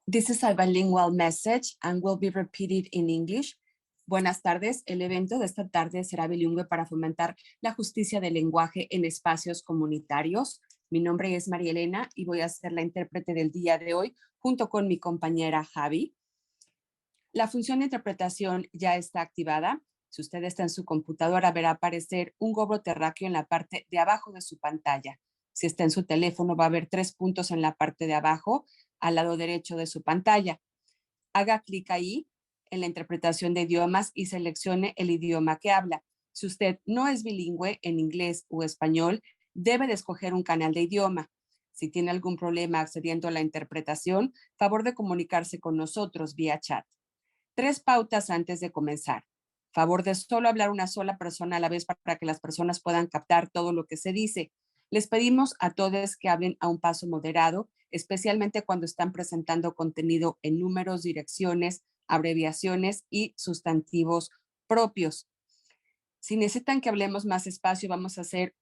This is a bilingual message and will be repeated in English. Buenas tardes. El evento de esta tarde será bilingüe para fomentar la justicia del lenguaje en espacios comunitarios. Mi nombre es María Elena y voy a ser la intérprete del día de hoy junto con mi compañera Javi. La función de interpretación ya está activada. Si usted está en su computadora, verá aparecer un globo terráqueo en la parte de abajo de su pantalla. Si está en su teléfono, va a haber 3 puntos en la parte de abajo, al lado derecho de su pantalla. Haga clic ahí en la interpretación de idiomas y seleccione el idioma que habla. Si usted no es bilingüe en inglés o español, debe de escoger un canal de idioma. Si tiene algún problema accediendo a la interpretación, favor de comunicarse con nosotros vía chat. 3 pautas antes de comenzar. Favor de solo hablar una sola persona a la vez para que las personas puedan captar todo lo que se dice. Les pedimos a todos que hablen a un paso moderado, especialmente cuando están presentando contenido en números, direcciones, abreviaciones y sustantivos propios. Si necesitan que hablemos más despacio, vamos a hacer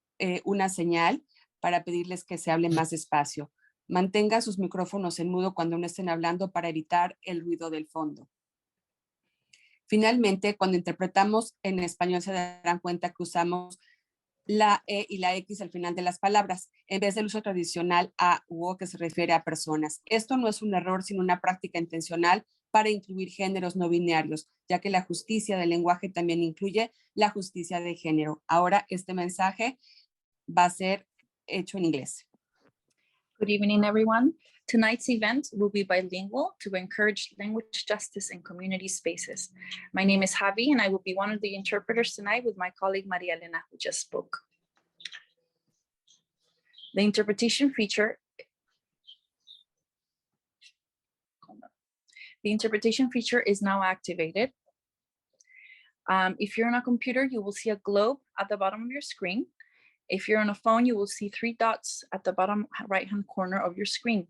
una señal para pedirles que se hable más despacio. Mantengan sus micrófonos en mudo cuando no estén hablando para evitar el ruido del fondo. Finalmente, cuando interpretamos en español se darán cuenta que usamos la E y la X al final de las palabras, en vez del uso tradicional A u O que se refiere a personas. Esto no es un error, sino una práctica intencional para incluir géneros no binarios, ya que la justicia del lenguaje también incluye la justicia de género. Ahora este mensaje va a ser hecho en inglés. Good evening, everyone. Tonight's event will be bilingual to encourage language justice in community spaces. My name is Javi, and I will be one of the interpreters tonight with my colleague Maria Elena, who just spoke. The interpretation feature is now activated. If you're on a computer, you will see a globe at the bottom of your screen. If you're on a phone, you will see 3 dots at the bottom right-hand corner of your screen.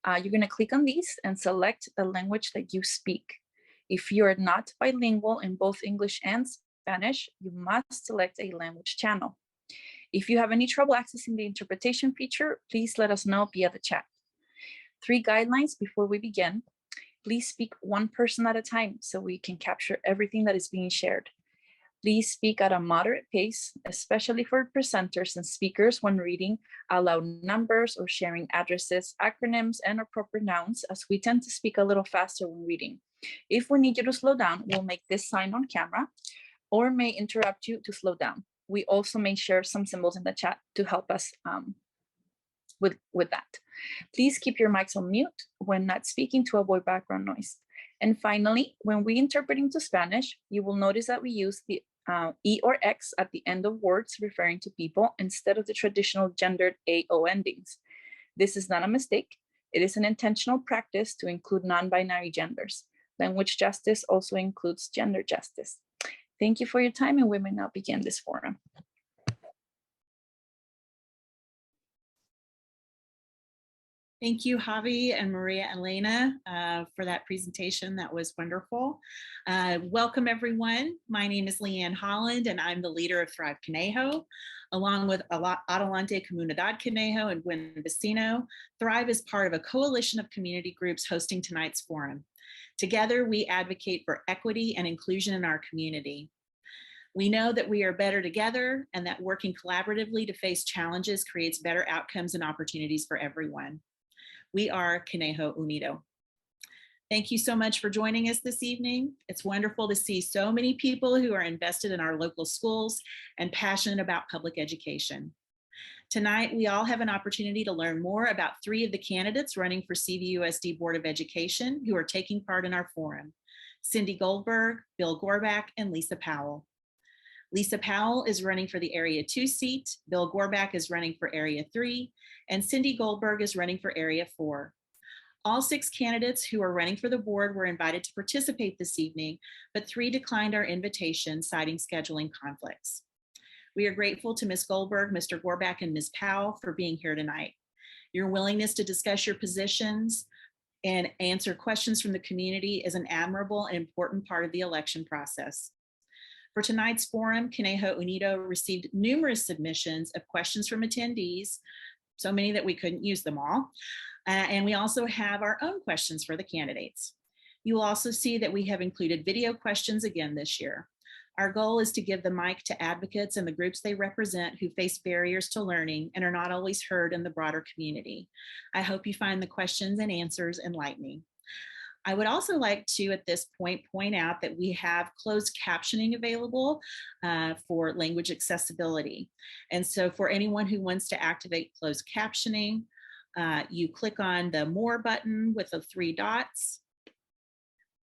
You're going to click on these and select the language that you speak. If you're not bilingual in both English and Spanish, you must select a language channel. If you have any trouble accessing the interpretation feature, please let us know via the chat. 3 guidelines before we begin. Please speak 1 person at a time so we can capture everything that is being shared. Please speak at a moderate pace, especially for presenters and speakers when reading aloud numbers or sharing addresses, acronyms, and appropriate nouns, as we tend to speak a little faster when reading. If we need you to slow down, we'll make this sign on camera or may interrupt you to slow down. We also may share some symbols in the chat to help us with that. Please keep your mics on mute when not speaking to avoid background noise. And finally, when we interpret into Spanish, you will notice that we use the E or X at the end of words referring to people instead of the traditional gendered A-O endings. This is not a mistake. It is an intentional practice to include non-binary genders. Language justice also includes gender justice. Thank you for your time, and we may now begin this forum. Thank you, Javi and Maria Elena, for that presentation. That was wonderful. Welcome, everyone. My name is Leanne Holland, and I'm the leader of Thrive Conejo. Along with Adelante Comunidad Conejo and Buen, Vecino, Thrive is part of a coalition of community groups hosting tonight's forum. Together, we advocate for equity and inclusion in our community. We know that we are better together and that working collaboratively to face challenges creates better outcomes and opportunities for everyone. We are Conejo Unido. Thank you so much for joining us this evening. It's wonderful to see so many people who are invested in our local schools and passionate about public education. Tonight, we all have an opportunity to learn more about 3 of the candidates running for CVUSD Board of Education who are taking part in our forum: Cindy Goldberg, Bill Gorback, and Lisa Powell. Lisa Powell is running for the Area 2 seat, Bill Gorback is running for Area 3, and Cindy Goldberg is running for Area 4. All 6 candidates who are running for the board were invited to participate this evening, but 3 declined our invitation, citing scheduling conflicts. We are grateful to Ms. Goldberg, Mr. Gorback, and Ms. Powell for being here tonight. Your willingness to discuss your positions and answer questions from the community is an admirable and important part of the election process. For tonight's forum, Conejo Unido received numerous submissions of questions from attendees so many that we couldn't use them all. And we also have our own questions for the candidates. You will also see that we have included video questions again this year. Our goal is to give the mic to advocates and the groups they represent who face barriers to learning and are not always heard in the broader community. I hope you find the questions and answers enlightening. I would also like to, at this point out that we have closed captioning available for language accessibility. And so for anyone who wants to activate closed captioning, you click on the More button with the 3 dots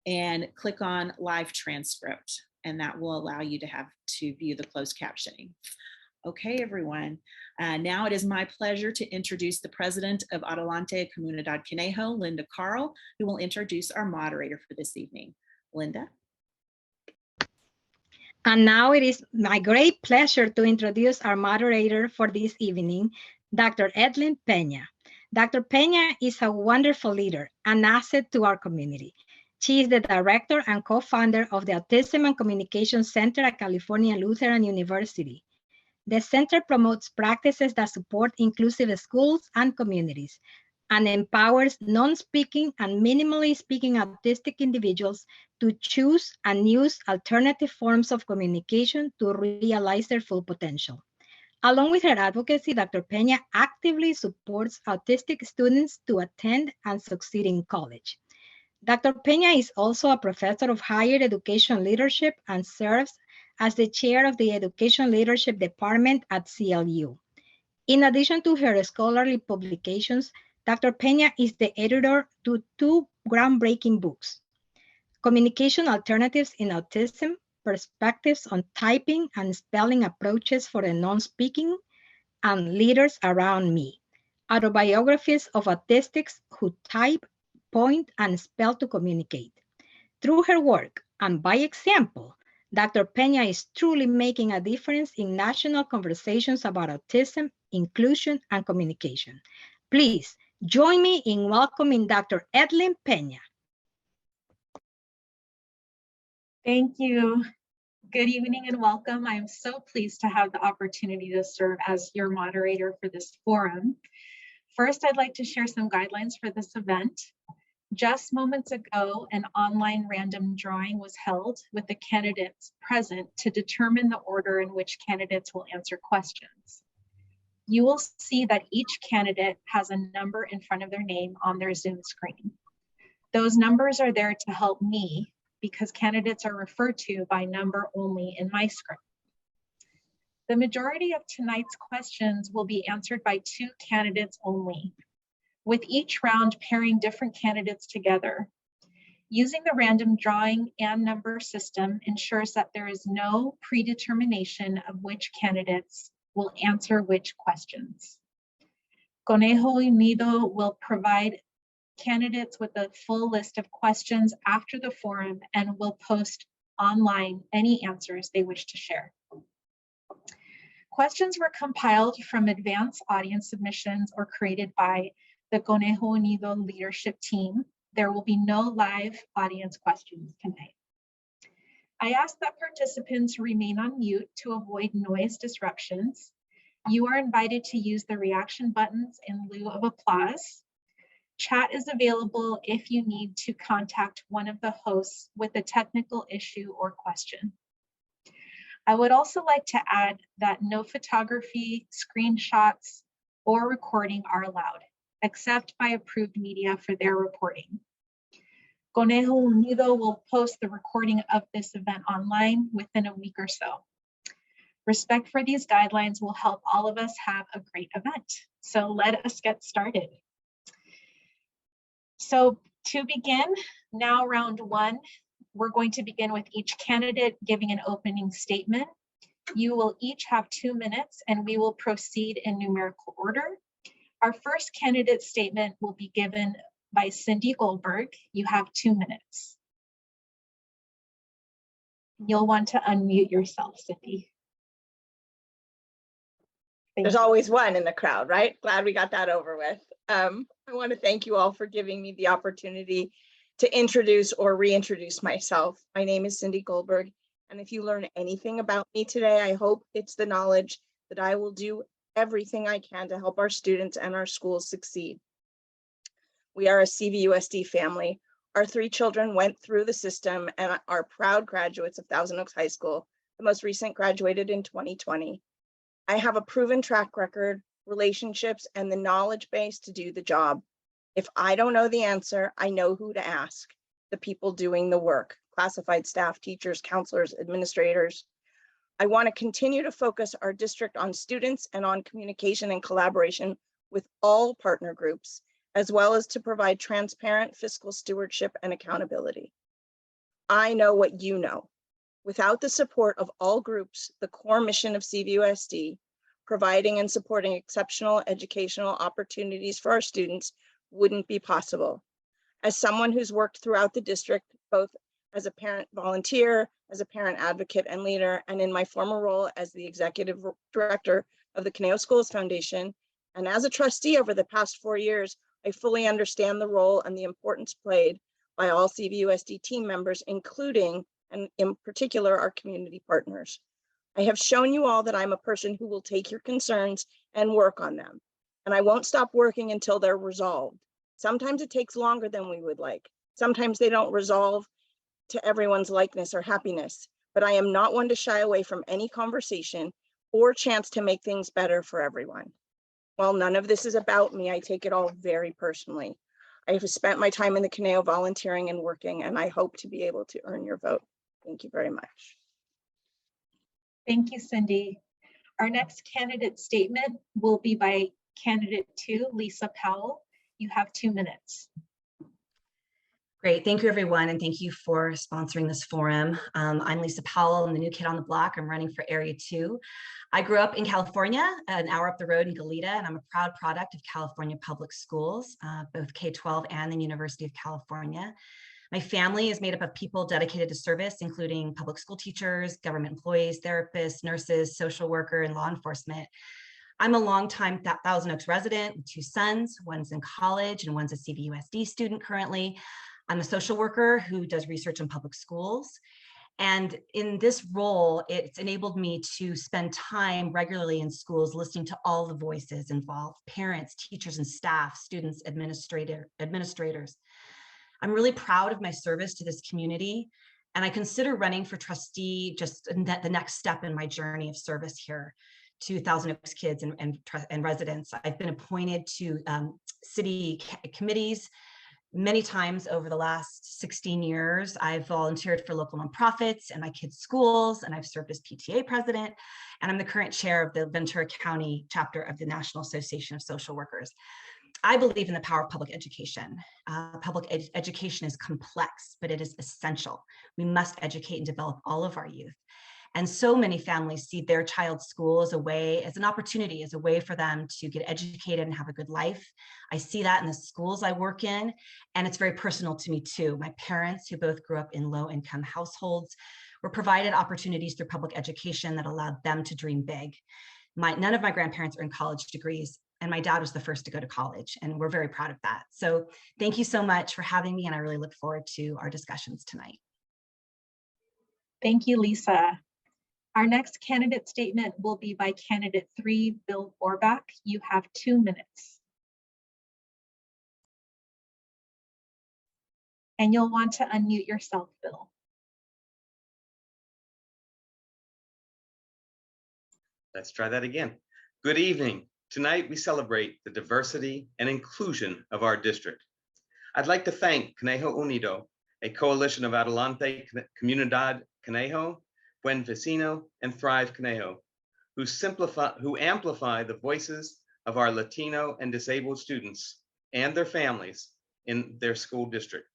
and click on Live Transcript. And that will allow you to view the closed captioning. Okay, everyone. Now it is my pleasure to introduce the president of Adelante Comunidad Conejo, Linda Carl, who will introduce our moderator for this evening. Linda. And now it is my great pleasure to introduce our moderator for this evening, Dr. Adelante Peña. Dr. Peña is a wonderful leader, an asset to our community. She is the director and co-founder of the Autism and Communication Center at California Lutheran University. The center promotes practices that support inclusive schools and communities and empowers non-speaking and minimally speaking autistic individuals to choose and use alternative forms of communication to realize their full potential. Along with her advocacy, Dr. Peña actively supports autistic students to attend and succeed in college. Dr. Peña is also a professor of higher education leadership and serves as the chair of the Education Leadership Department at CLU. In addition to her scholarly publications, Dr. Peña is the editor to 2 groundbreaking books, Communication Alternatives in Autism, Perspectives on Typing and Spelling Approaches for the Non-Speaking, and Leaders Around Me, Autobiographies of Autistics Who Type, Point, and Spell to Communicate. Through her work and by example, Dr. Peña is truly making a difference in national conversations about autism, inclusion, and communication. Please join me in welcoming Dr. Adelante Peña. Thank you. Good evening and welcome. I am so pleased to have the opportunity to serve as your moderator for this forum. First, I'd like to share some guidelines for this event. Just moments ago, an online random drawing was held with the candidates present to determine the order in which candidates will answer questions. You will see that each candidate has a number in front of their name on their Zoom screen. Those numbers are there to help me because candidates are referred to by number only in my script. The majority of tonight's questions will be answered by 2 candidates only, with each round pairing different candidates together. Using the random drawing and number system ensures that there is no predetermination of which candidates will answer which questions. Conejo Unido will provide candidates with a full list of questions after the forum and will post online any answers they wish to share. Questions were compiled from advanced audience submissions or created by the Conejo Unido leadership team. There will be no live audience questions tonight. I ask that participants remain on mute to avoid noise disruptions. You are invited to use the reaction buttons in lieu of applause. Chat is available if you need to contact one of the hosts with a technical issue or question. I would also like to add that no photography, screenshots, or recording are allowed, except by approved media for their reporting. Conejo Unido will post the recording of this event online within a week or so. Respect for these guidelines will help all of us have a great event. So let us get started. So to begin, now round 1, we're going to begin with each candidate giving an opening statement. You will each have 2 minutes and we will proceed in numerical order. Our first candidate statement will be given by Cindy Goldberg. You have 2 minutes. You'll want to unmute yourself, Cindy. There's always one in the crowd, right? Glad we got that over with. I want to thank you all for giving me the opportunity to introduce or reintroduce myself. My name is Cindy Goldberg, and if you learn anything about me today, I hope it's the knowledge that I will do everything I can to help our students and our schools succeed. We are a CVUSD family. Our 3 children went through the system and are proud graduates of Thousand Oaks High School. The most recent graduated in 2020. I have a proven track record, relationships, and the knowledge base to do the job. If I don't know the answer, I know who to ask. The people doing the work, classified staff, teachers, counselors, administrators. I want to continue to focus our district on students and on communication and collaboration with all partner groups, as well as to provide transparent fiscal stewardship and accountability. I know what you know. Without the support of all groups, the core mission of CVUSD, providing and supporting exceptional educational opportunities for our students, wouldn't be possible. As someone who's worked throughout the district, both as a parent volunteer, as a parent advocate and leader, and in my former role as the executive director of the Conejo Schools Foundation, and as a trustee over the past 4 years, I fully understand the role and the importance played by all CVUSD team members, including, and in particular, our community partners. I have shown you all that I'm a person who will take your concerns and work on them. And I won't stop working until they're resolved. Sometimes it takes longer than we would like. Sometimes they don't resolve to everyone's likeness or happiness, but I am not one to shy away from any conversation or chance to make things better for everyone. While none of this is about me, I take it all very personally. I have spent my time in the Conejo volunteering and working, and I hope to be able to earn your vote. Thank you very much. Thank you, Cindy. Our next candidate statement will be by candidate 2, Lisa Powell. You have 2 minutes. Great, thank you everyone, and thank you for sponsoring this forum. I'm Lisa Powell, I'm the new kid on the block. I'm running for Area 2. I grew up in California, an hour up the road in Goleta, and I'm a proud product of California Public Schools, both K-12 and the University of California. My family is made up of people dedicated to service, including public school teachers, government employees, therapists, nurses, social worker, and law enforcement. I'm a longtime Thousand Oaks resident with 2 sons. One's in college and one's a CVUSD student currently. I'm a social worker who does research in public schools. And in this role, it's enabled me to spend time regularly in schools listening to all the voices involved: parents, teachers and staff, students, administrators. I'm really proud of my service to this community, and I consider running for trustee just the next step in my journey of service here to Thousand Oaks kids and residents. I've been appointed to city committees many times over the last 16 years. I've volunteered for local nonprofits and my kids' schools, and I've served as PTA president, and I'm the current chair of the Ventura County chapter of the National Association of Social Workers. I believe in the power of public education. Public education is complex, but it is essential. We must educate and develop all of our youth. And so many families see their child's school as an opportunity, as a way for them to get educated and have a good life. I see that in the schools I work in, and it's very personal to me too. My parents, who both grew up in low-income households, were provided opportunities through public education that allowed them to dream big. None of my grandparents earned college degrees, and my dad was the first to go to college, and we're very proud of that. So thank you so much for having me, and I really look forward to our discussions tonight. Thank you, Lisa. Our next candidate statement will be by candidate 3, Bill Orbach. You have 2 minutes. And you'll want to unmute yourself, Bill. Let's try that again. Good evening. Tonight we celebrate the diversity and inclusion of our district. I'd like to thank Conejo Unido, a coalition of Adelante Comunidad Conejo, Buen, Vecino, and Thrive Conejo, who amplify the voices of our Latino and disabled students and their families in their school district.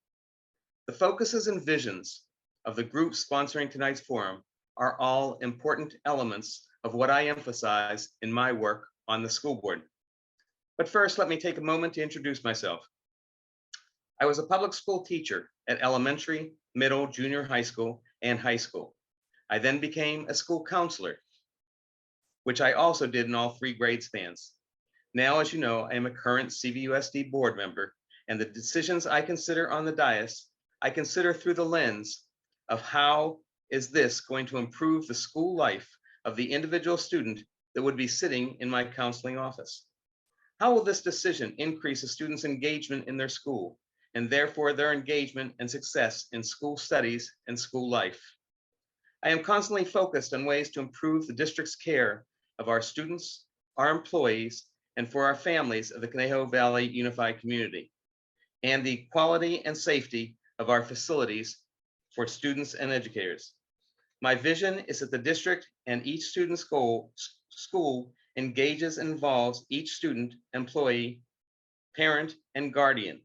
The focuses and visions of the groups sponsoring tonight's forum are all important elements of what I emphasize in my work on the school board. But first, let me take a moment to introduce myself. I was a public school teacher at elementary, middle, junior high school, and high school. I then became a school counselor, which I also did in all 3 grade spans. Now, as you know, I am a current CVUSD board member, and the decisions I consider on the dais, I consider through the lens of how is this going to improve the school life of the individual student, that would be sitting in my counseling office? How will this decision increase a student's engagement in their school and therefore their engagement and success in school studies and school life? I am constantly focused on ways to improve the district's care of our students, our employees, and for our families of the Conejo Valley Unified Community, and the quality and safety of our facilities for students and educators. My vision is that the district and each student's school engages and involves each student, employee, parent, and guardian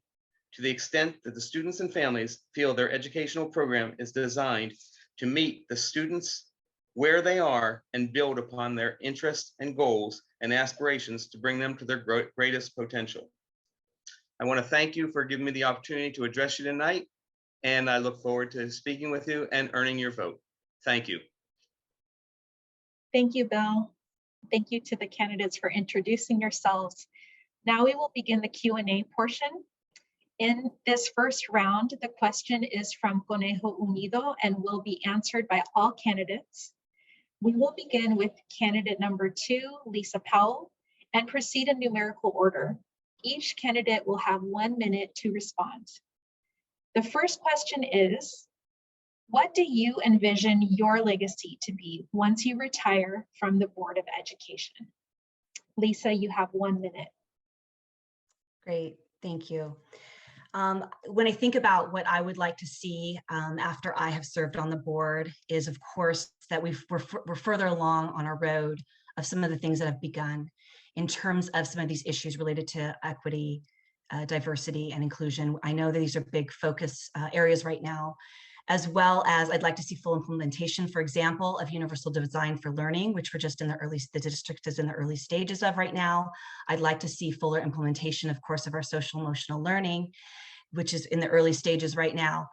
to the extent that the students and families feel their educational program is designed to meet the students where they are and build upon their interests and goals and aspirations to bring them to their greatest potential. I want to thank you for giving me the opportunity to address you tonight, and I look forward to speaking with you and earning your vote. Thank you. Thank you, Bill. Thank you to the candidates for introducing yourselves. Now we will begin the Q&A portion. In this first round, the question is from Conejo Unido and will be answered by all candidates. We will begin with candidate number 2, Lisa Powell, and proceed in numerical order. Each candidate will have 1 minute to respond. The first question is, what do you envision your legacy to be once you retire from the Board of Education? Lisa, you have 1 minute. Great, thank you. When I think about what I would like to see after I have served on the board is, of course, that we're further along on our road of some of the things that have begun in terms of some of these issues related to equity, diversity, and inclusion. I know that these are big focus areas right now, as well as I'd like to see full implementation, for example, of universal design for learning, which we're just in the district is in the early stages of right now. I'd like to see fuller implementation, of course, of our social emotional learning, which is in the early stages right now.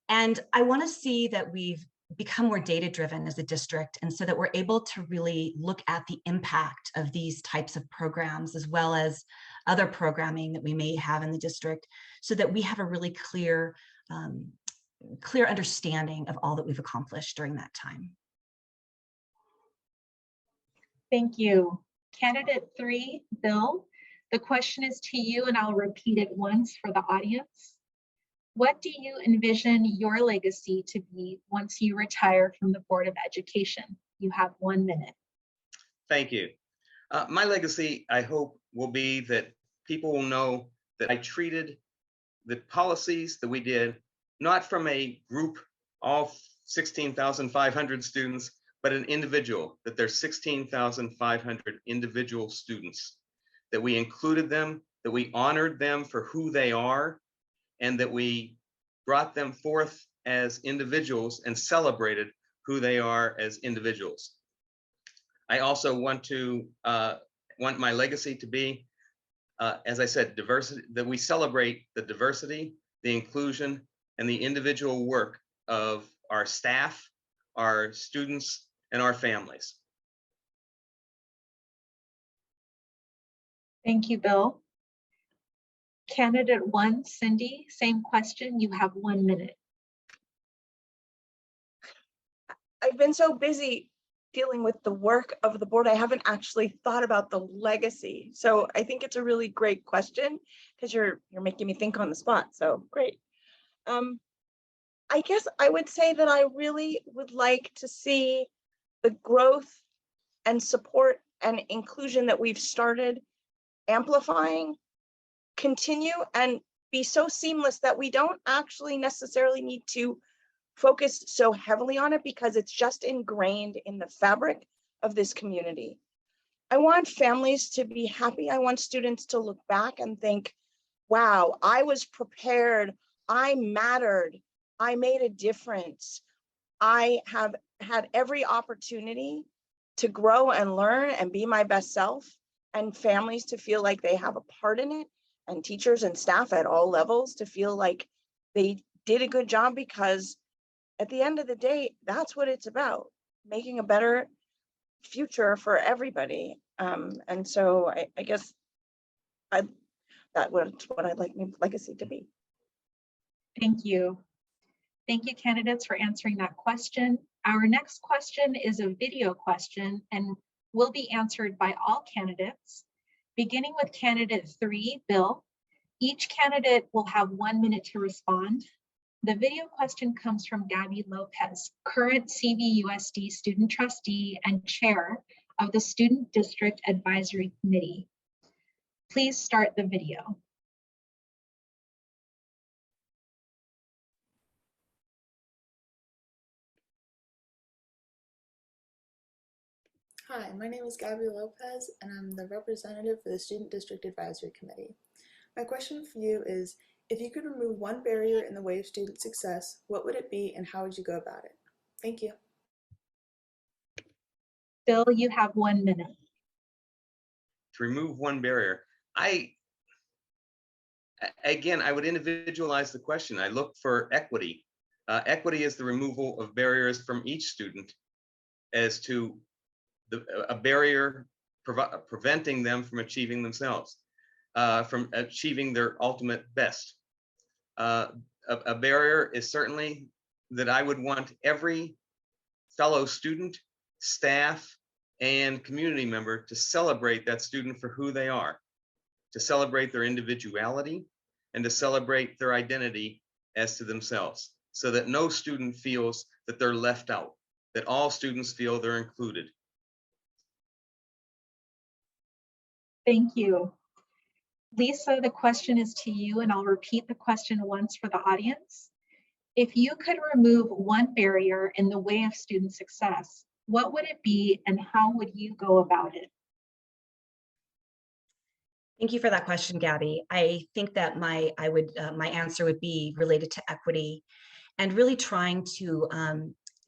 And I want to see that we've become more data-driven as a district, and so that we're able to really look at the impact of these types of programs, as well as other programming that we may have in the district, so that we have a really clear understanding of all that we've accomplished during that time. Thank you. Candidate 3, Bill, the question is to you and I'll repeat it once for the audience. What do you envision your legacy to be once you retire from the Board of Education? You have 1 minute. Thank you. My legacy, I hope, will be that people will know that I treated the policies that we did not from a group, all 16,500 students, but an individual, that there's 16,500 individual students, that we included them, that we honored them for who they are, and that we brought them forth as individuals and celebrated who they are as individuals. I also want my legacy to be, as I said, diversity, that we celebrate the diversity, the inclusion, and the individual work of our staff, our students, and our families. Thank you, Bill. Candidate 1, Cindy, same question. You have 1 minute. I've been so busy dealing with the work of the board, I haven't actually thought about the legacy. So I think it's a really great question because you're making me think on the spot. So great. I guess I would say that I really would like to see the growth and support and inclusion that we've started amplifying continue and be so seamless that we don't actually necessarily need to focus so heavily on it because it's just ingrained in the fabric of this community. I want families to be happy. I want students to look back and think, wow, I was prepared. I mattered. I made a difference. I have had every opportunity to grow and learn and be my best self, and families to feel like they have a part in it, and teachers and staff at all levels to feel like they did a good job, because at the end of the day, that's what it's about, making a better future for everybody. And so I guess that's what I'd like my legacy to be. Thank you. Thank you, candidates, for answering that question. Our next question is a video question, and will be answered by all candidates, beginning with candidate 3, Bill. Each candidate will have 1 minute to respond. The video question comes from Gabby Lopez, current CVUSD student trustee and chair of the Student District Advisory Committee. Please start the video. Hi, my name is Gabby Lopez, and I'm the representative for the Student District Advisory Committee. My question for you is, if you could remove one barrier in the way of student success, what would it be and how would you go about it? Thank you. Bill, you have 1 minute. To remove one barrier, I would individualize the question. I look for equity. Equity is the removal of barriers from each student as to a barrier preventing them from achieving themselves, from achieving their ultimate best. A barrier is certainly that I would want every fellow student, staff, and community member to celebrate that student for who they are, to celebrate their individuality, and to celebrate their identity as to themselves, so that no student feels that they're left out, that all students feel they're included. Thank you. Lisa, the question is to you, and I'll repeat the question once for the audience. If you could remove one barrier in the way of student success, what would it be and how would you go about it? Thank you for that question, Gabby. I think that my answer would be related to equity and really trying to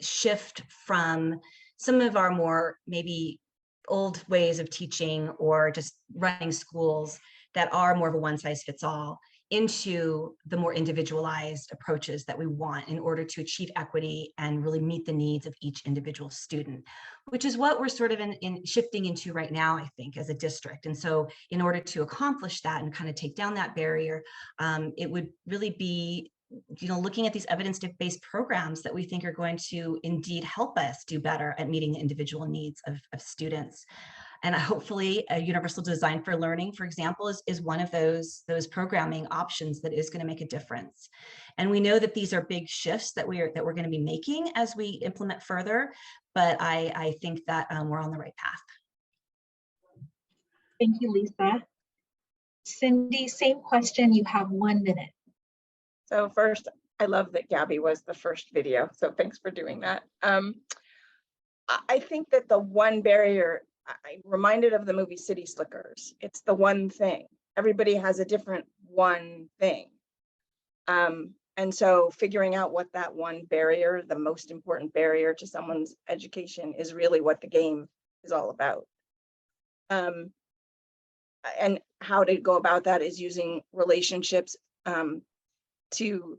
shift from some of our more maybe old ways of teaching or just running schools that are more of a one-size-fits-all into the more individualized approaches that we want in order to achieve equity and really meet the needs of each individual student, which is what we're sort of in shifting into right now, I think, as a district. And so in order to accomplish that and kind of take down that barrier, it would really be looking at these evidence-based programs that we think are going to indeed help us do better at meeting the individual needs of students. And hopefully a universal design for learning, for example, is one of those programming options that is going to make a difference. And we know that these are big shifts that we're going to be making as we implement further, but I think that we're on the right path. Thank you, Lisa. Cindy, same question, you have 1 minute. So first, I love that Gabby was the first video, so thanks for doing that. I think that the one barrier, I'm reminded of the movie City Slickers. It's the one thing. Everybody has a different one thing. And so figuring out what that one barrier, the most important barrier to someone's education, is really what the game is all about. And how to go about that is using relationships to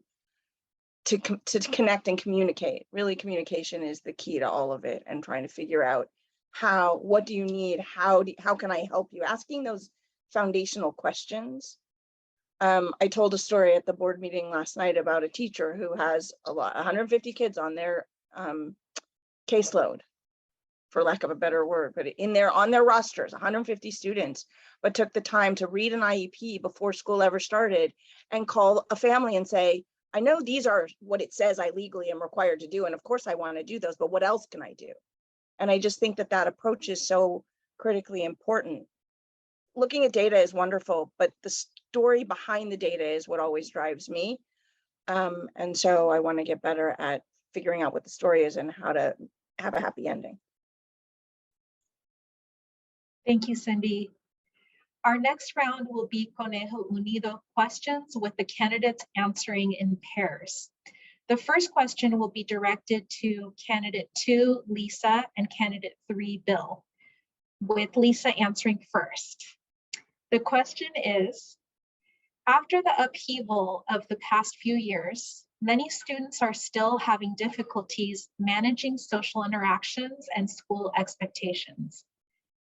connect and communicate. Really, communication is the key to all of it, and trying to figure out what do you need? How can I help you? Asking those foundational questions. I told a story at the board meeting last night about a teacher who has 150 kids on their caseload, for lack of a better word, but on their rosters, 150 students, but took the time to read an IEP before school ever started and call a family and say, I know these are what it says I legally am required to do, and of course I want to do those, but what else can I do? And I just think that approach is so critically important. Looking at data is wonderful, but the story behind the data is what always drives me. And so I want to get better at figuring out what the story is and how to have a happy ending. Thank you, Cindy. Our next round will be Conejo Unido questions with the candidates answering in pairs. The first question will be directed to candidate 2, Lisa, and candidate 3, Bill, with Lisa answering first. The question is, after the upheaval of the past few years, many students are still having difficulties managing social interactions and school expectations.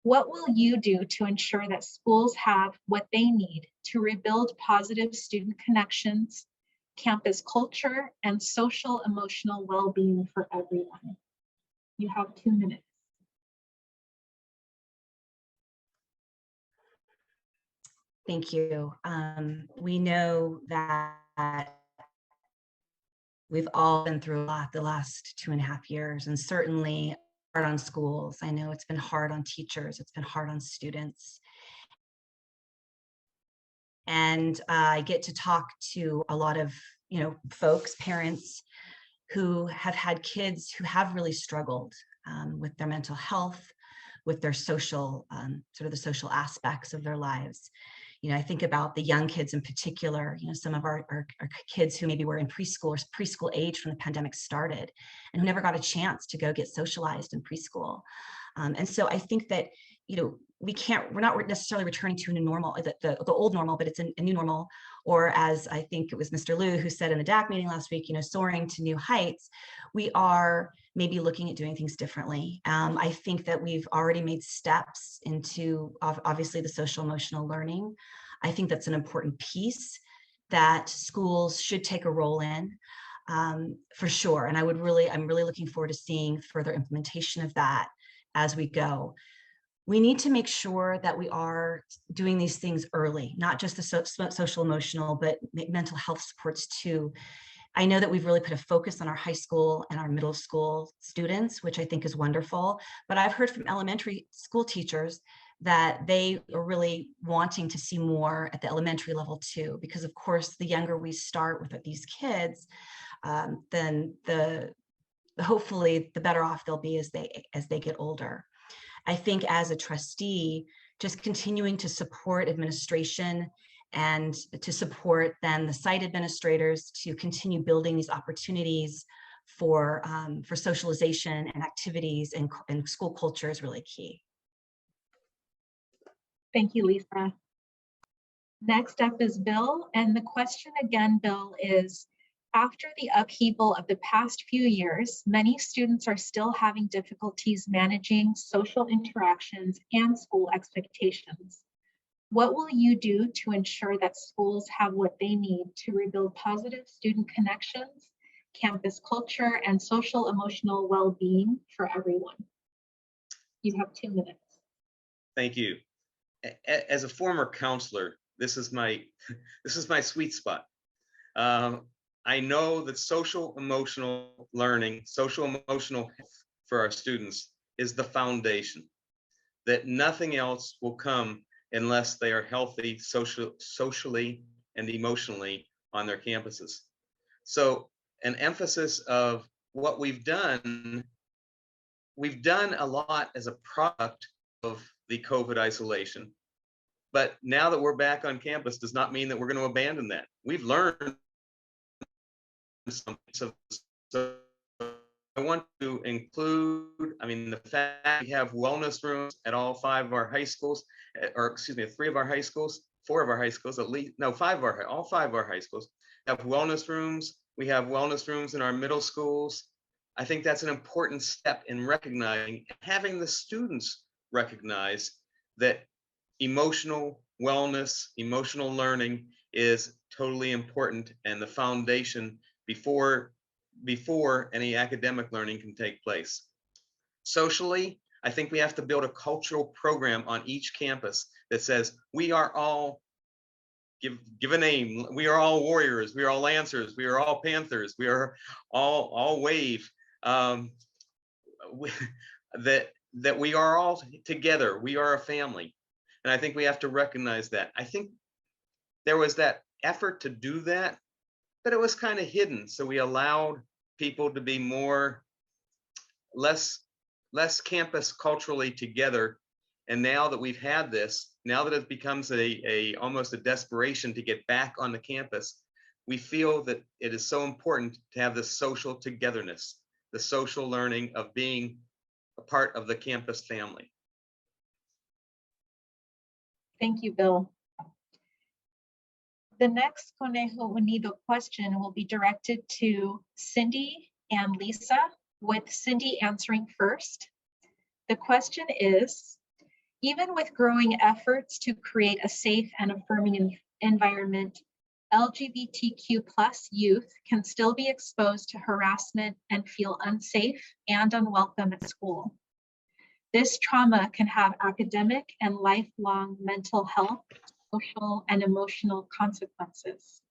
What will you do to ensure that schools have what they need to rebuild positive student connections, campus culture, and social emotional well-being for everyone? You have 2 minutes. Thank you. We know that we've all been through a lot the last 2.5 years, and certainly hard on schools. I know it's been hard on teachers. It's been hard on students. And I get to talk to a lot of, folks, parents who have had kids who have really struggled with their mental health, with their social, sort of the social aspects of their lives. I think about the young kids in particular, some of our kids who maybe were in preschool or preschool age when the pandemic started and who never got a chance to go get socialized in preschool. And so I think that, we're not necessarily returning to a new normal, the old normal, but it's a new normal, or as I think it was Mr. Liu who said in the DAC meeting last week, soaring to new heights. We are maybe looking at doing things differently. I think that we've already made steps into obviously the social emotional learning. I think that's an important piece that schools should take a role in, for sure. And I'm really looking forward to seeing further implementation of that as we go. We need to make sure that we are doing these things early, not just the social emotional, but mental health supports too. I know that we've really put a focus on our high school and our middle school students, which I think is wonderful. But I've heard from elementary school teachers that they are really wanting to see more at the elementary level too, because of course, the younger we start with these kids, then hopefully the better off they'll be as they get older. I think as a trustee, just continuing to support administration and to support then the site administrators to continue building these opportunities for socialization and activities and school culture is really key. Thank you, Lisa. Next up is Bill, and the question again, Bill, is after the upheaval of the past few years, many students are still having difficulties managing social interactions and school expectations. What will you do to ensure that schools have what they need to rebuild positive student connections, campus culture, and social emotional well-being for everyone? You have 2 minutes. Thank you. As a former counselor, this is my sweet spot. I know that social emotional learning, social emotional health for our students is the foundation, that nothing else will come unless they are healthy socially and emotionally on their campuses. So an emphasis of what we've done a lot as a product of the COVID isolation. But now that we're back on campus does not mean that we're going to abandon that. We've learned something. So I want to include, the fact we have wellness rooms at all 5 of our high schools, or excuse me, 3 of our high schools, 4 of our high schools, all 5 of our high schools have wellness rooms. We have wellness rooms in our middle schools. I think that's an important step in recognizing, having the students recognize that emotional wellness, emotional learning is totally important and the foundation before any academic learning can take place. Socially, I think we have to build a cultural program on each campus that says we are all, give a name, we are all warriors, we are all lancers, we are all panthers, we are all wave, that we are all together, we are a family. And I think we have to recognize that. I think there was that effort to do that, but it was kind of hidden. So we allowed people to be less campus culturally together. And now that we've had this, now that it becomes almost a desperation to get back on the campus, we feel that it is so important to have the social togetherness, the social learning of being a part of the campus family. Thank you, Bill. The next Conejo Unido question will be directed to Cindy and Lisa, with Cindy answering first. The question is, even with growing efforts to create a safe and affirming environment, LGBTQ+ youth can still be exposed to harassment and feel unsafe and unwelcome at school. This trauma can have academic and lifelong mental health, social, and emotional consequences.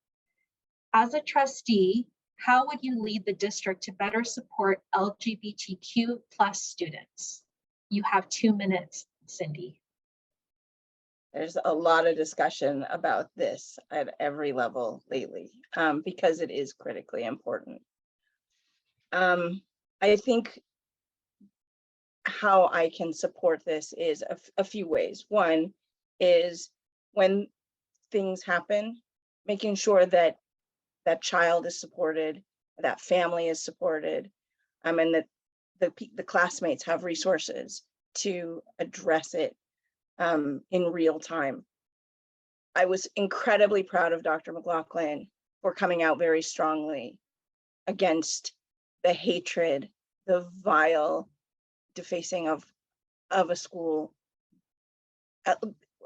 As a trustee, how would you lead the district to better support LGBTQ+ students? You have 2 minutes, Cindy. There's a lot of discussion about this at every level lately, because it is critically important. I think how I can support this is a few ways. One is when things happen, making sure that that child is supported, that family is supported, and that the classmates have resources to address it in real time. I was incredibly proud of Dr. McLaughlin for coming out very strongly against the hatred, the vile defacing of a school.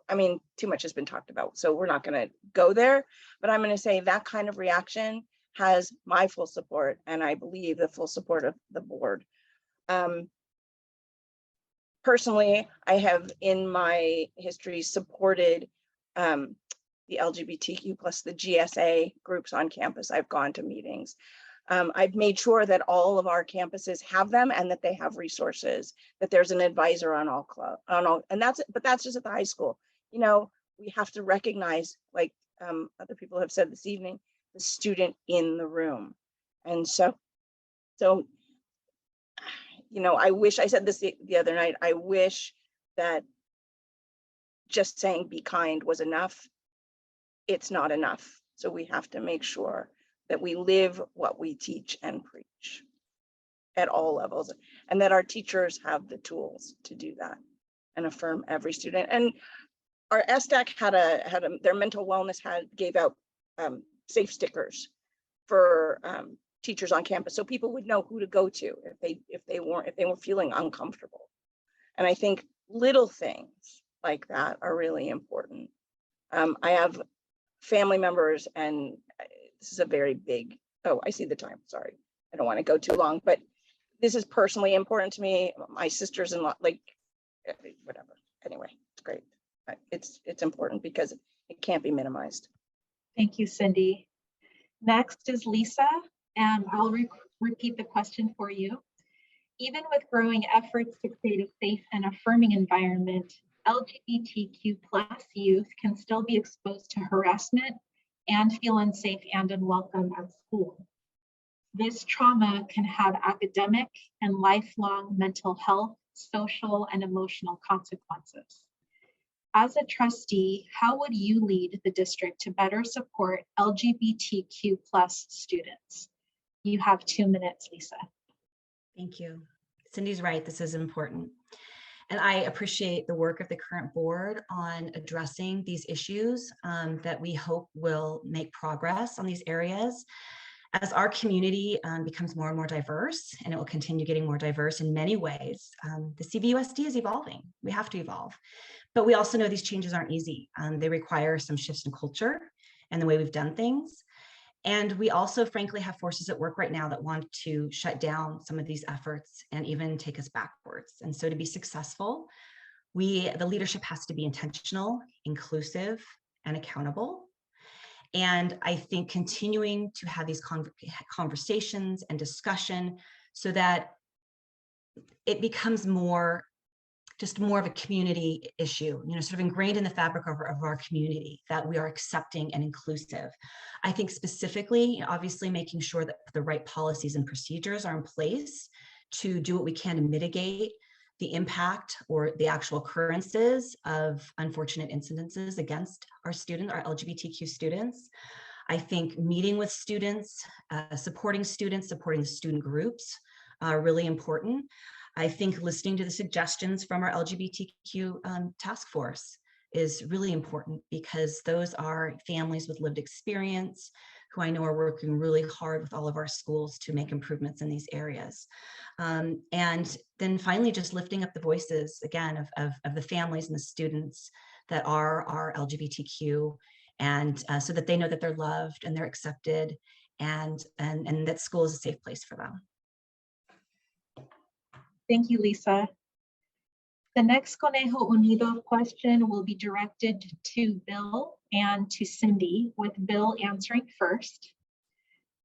I mean, too much has been talked about, so we're not going to go there, but I'm going to say that kind of reaction has my full support, and I believe the full support of the board. Personally, I have in my history supported the LGBTQ plus the GSA groups on campus. I've gone to meetings. I've made sure that all of our campuses have them and that they have resources, that there's an advisor on all and but that's just at the high school. You know, we have to recognize, like other people have said this evening, the student in the room. And so, you know, I wish I said this the other night, I wish that just saying be kind was enough. It's not enough. So we have to make sure that we live what we teach and preach at all levels, and that our teachers have the tools to do that and affirm every student. And our SDAC had their mental wellness gave out safe stickers for teachers on campus, so people would know who to go to if they were feeling uncomfortable. And I think little things like that are really important. I have family members, and this is a very big, oh, I see the time, sorry. I don't want to go too long, but this is personally important to me. My sisters-in-law, like, whatever. Anyway, it's great. It's important because it can't be minimized. Thank you, Cindy. Next is Lisa, and I'll repeat the question for you. Even with growing efforts to create a safe and affirming environment, LGBTQ+ youth can still be exposed to harassment and feel unsafe and unwelcome at school. This trauma can have academic and lifelong mental health, social, and emotional consequences. As a trustee, how would you lead the district to better support LGBTQ+ students? You have 2 minutes, Lisa. Thank you. Cindy's right, this is important. And I appreciate the work of the current board on addressing these issues that we hope will make progress on these areas. As our community becomes more and more diverse, and it will continue getting more diverse in many ways, the CVUSD is evolving. We have to evolve. But we also know these changes aren't easy. They require some shifts in culture and the way we've done things. And we also, frankly, have forces at work right now that want to shut down some of these efforts and even take us backwards. And so to be successful, the leadership has to be intentional, inclusive, and accountable. And I think continuing to have these conversations and discussion so that it becomes just more of a community issue, you know, sort of ingrained in the fabric of our community, that we are accepting and inclusive. I think specifically, obviously making sure that the right policies and procedures are in place to do what we can to mitigate the impact or the actual occurrences of unfortunate incidences against our students, our LGBTQ students. I think meeting with students, supporting the student groups are really important. I think listening to the suggestions from our LGBTQ task force is really important, because those are families with lived experience who I know are working really hard with all of our schools to make improvements in these areas. And then finally, just lifting up the voices again of the families and the students that are LGBTQ, and so that they know that they're loved and they're accepted, and that school is a safe place for them. Thank you, Lisa. The next Conejo Unido question will be directed to Bill and to Cindy, with Bill answering first.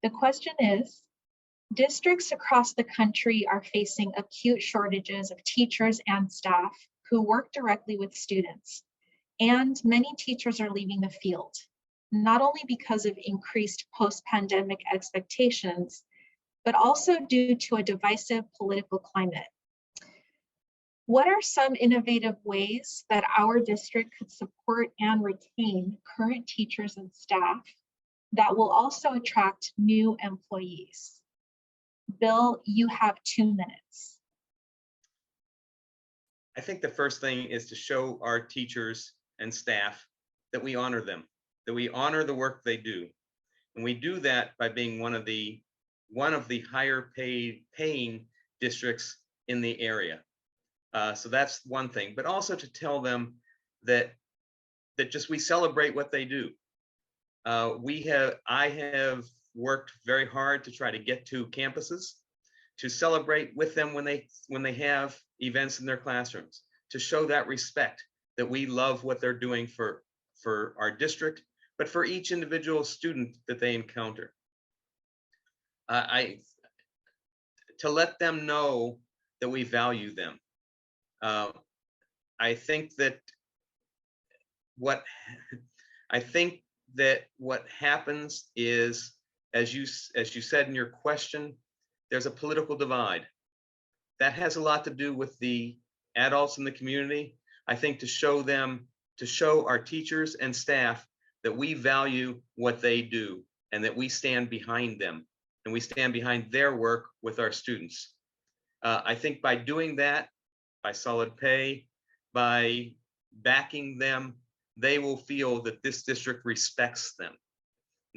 The question is, districts across the country are facing acute shortages of teachers and staff who work directly with students, and many teachers are leaving the field, not only because of increased post-pandemic expectations, but also due to a divisive political climate. What are some innovative ways that our district could support and retain current teachers and staff that will also attract new employees? Bill, you have 2 minutes. I think the first thing is to show our teachers and staff that we honor them, that we honor the work they do. And we do that by being one of the higher paying districts in the area. So that's one thing, but also to tell them that just we celebrate what they do. I have worked very hard to try to get to campuses, to celebrate with them when they have events in their classrooms, to show that respect, that we love what they're doing for our district, but for each individual student that they encounter. To let them know that we value them. I think that what happens is, as you said in your question, there's a political divide. That has a lot to do with the adults in the community. I think to show our teachers and staff that we value what they do and that we stand behind them and we stand behind their work with our students. I think by doing that, by solid pay, by backing them, they will feel that this district respects them.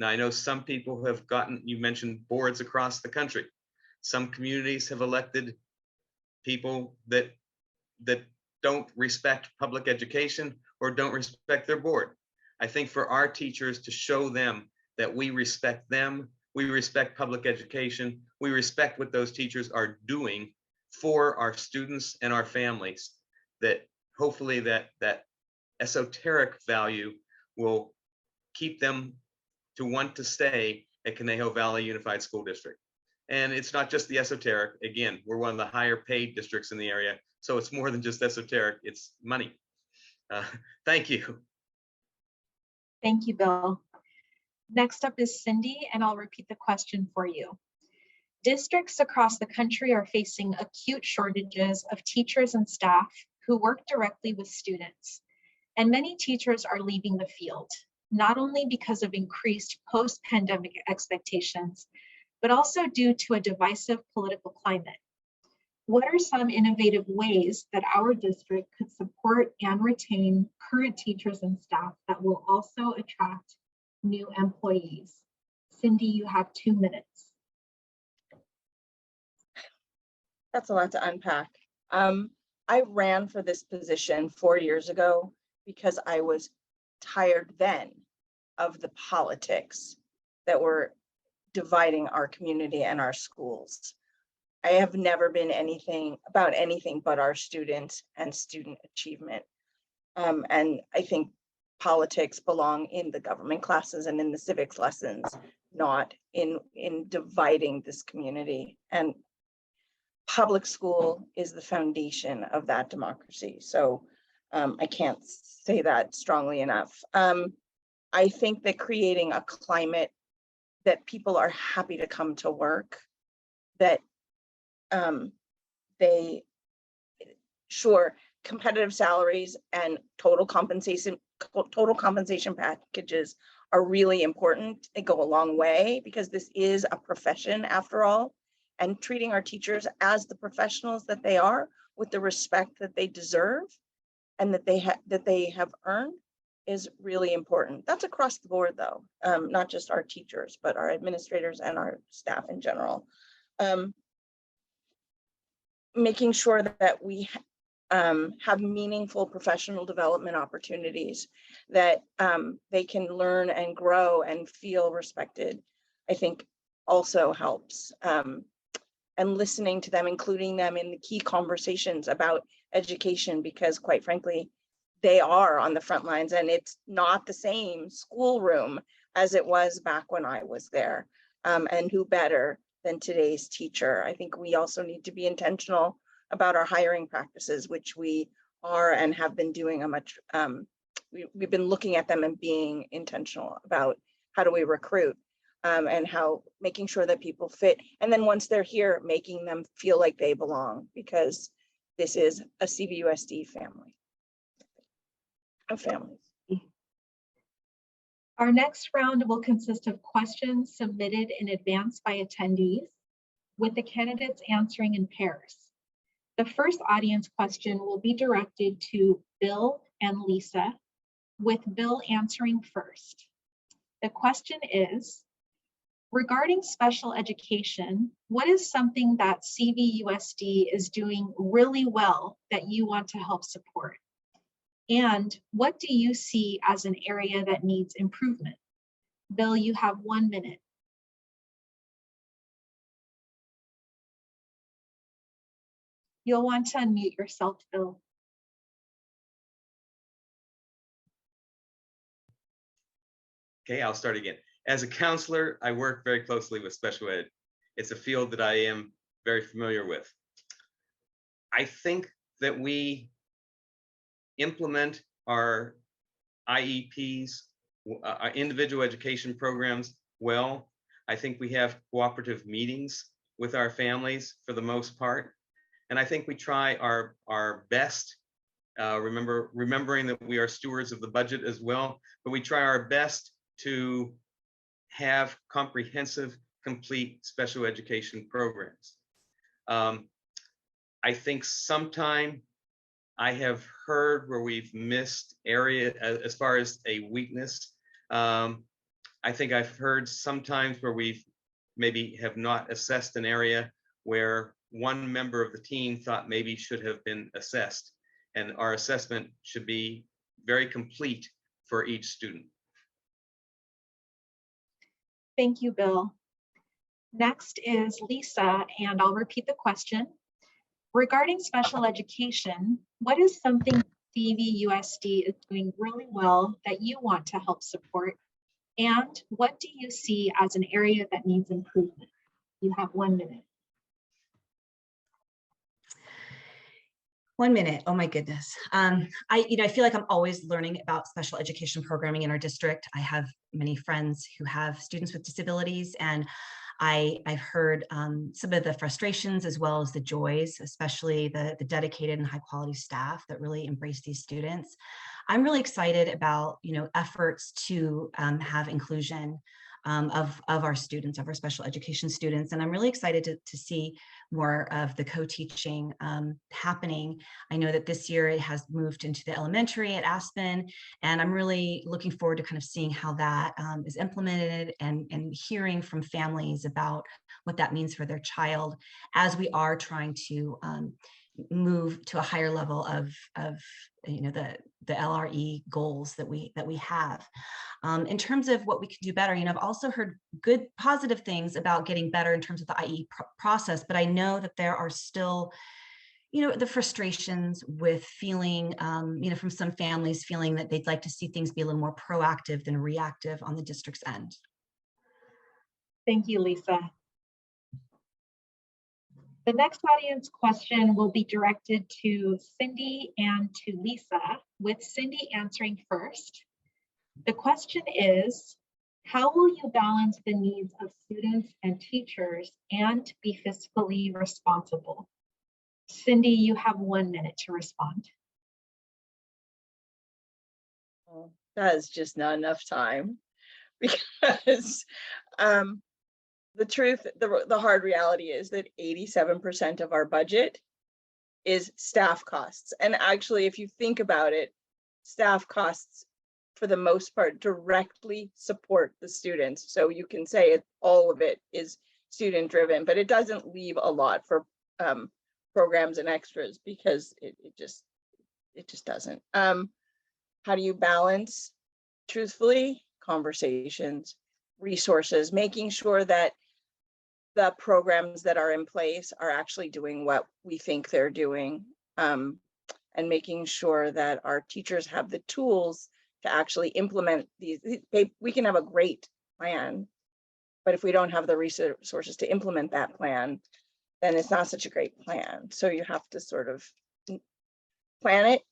Now, I know some people have you mentioned boards across the country. Some communities have elected people that don't respect public education or don't respect their board. I think for our teachers to show them that we respect them, we respect public education, we respect what those teachers are doing for our students and our families, that hopefully that esoteric value will keep them to want to stay at Conejo Valley Unified School District. And it's not just the esoteric. Again, we're one of the higher paid districts in the area, so it's more than just esoteric, it's money. Thank you. Thank you, Bill. Next up is Cindy, and I'll repeat the question for you. Districts across the country are facing acute shortages of teachers and staff who work directly with students, and many teachers are leaving the field, not only because of increased post-pandemic expectations, but also due to a divisive political climate. What are some innovative ways that our district could support and retain current teachers and staff that will also attract new employees? Cindy, you have 2 minutes. That's a lot to unpack. I ran for this position 4 years ago because I was tired then of the politics that were dividing our community and our schools. I have never been about anything but our students and student achievement. And I think politics belong in the government classes and in the civics lessons, not in dividing this community. And public school is the foundation of that democracy. So I can't say that strongly enough. I think that creating a climate that people are happy to come to work, that competitive salaries and total compensation packages are really important. They go a long way because this is a profession after all, and treating our teachers as the professionals that they are with the respect that they deserve and that they have earned is really important. That's across the board though, not just our teachers, but our administrators and our staff in general. Making sure that we have meaningful professional development opportunities, that they can learn and grow and feel respected, I think also helps. And listening to them, including them in the key conversations about education, because quite frankly, they are on the front lines, and it's not the same schoolroom as it was back when I was there. And who better than today's teacher? I think we also need to be intentional about our hiring practices, which we are and have been doing a much, we've been looking at them and being intentional about how do we recruit, and how making sure that people fit. And then once they're here, making them feel like they belong, because this is a CVUSD family of families. Our next round will consist of questions submitted in advance by attendees, with the candidates answering in pairs. The first audience question will be directed to Bill and Lisa, with Bill answering first. The question is, regarding special education, what is something that CVUSD is doing really well that you want to help support? And what do you see as an area that needs improvement? Bill, you have 1 minute. You'll want to unmute yourself, Bill. Okay, I'll start again. As a counselor, I work very closely with special ed. It's a field that I am very familiar with. I think that we implement our IEPs, our individual education programs well. I think we have cooperative meetings with our families for the most part. And I think we try our best, remembering that we are stewards of the budget as well, but we try our best to have comprehensive, complete special education programs. I think sometime I have heard where we've missed area as far as a weakness. I think I've heard sometimes where we've maybe have not assessed an area where one member of the team thought maybe should have been assessed. And our assessment should be very complete for each student. Thank you, Bill. Next is Lisa, and I'll repeat the question. Regarding special education, what is something CVUSD is doing really well that you want to help support? And what do you see as an area that needs improvement? You have 1 minute. 1 minute. Oh my goodness. I feel like I'm always learning about special education programming in our district. I have many friends who have students with disabilities, and I've heard some of the frustrations as well as the joys, especially the dedicated and high quality staff that really embrace these students. I'm really excited about efforts to have inclusion of our students, of our special education students. And I'm really excited to see more of the co-teaching happening. I know that this year it has moved into the elementary at Aspen, and I'm really looking forward to kind of seeing how that is implemented and hearing from families about what that means for their child as we are trying to move to a higher level of the LRE goals that we have. In terms of what we can do better, I've also heard good positive things about getting better in terms of the IE process, but I know that there are still the frustrations with feeling, from some families feeling that they'd like to see things be a little more proactive than reactive on the district's end. Thank you, Lisa. The next audience question will be directed to Cindy and to Lisa, with Cindy answering first. The question is, how will you balance the needs of students and teachers and be fiscally responsible? Cindy, you have 1 minute to respond. Well, that is just not enough time, because the truth, the hard reality is that 87% of our budget is staff costs. And actually, if you think about it, staff costs, for the most part, directly support the students. So you can say all of it is student driven, but it doesn't leave a lot for programs and extras, because it just doesn't. How do you balance? Truthfully, conversations, resources, making sure that the programs that are in place are actually doing what we think they're doing. and making sure that our teachers have the tools to actually implement these. We can have a great plan, but if we don't have the resources to implement that plan, then it's not such a great plan. So you have to sort of plan it,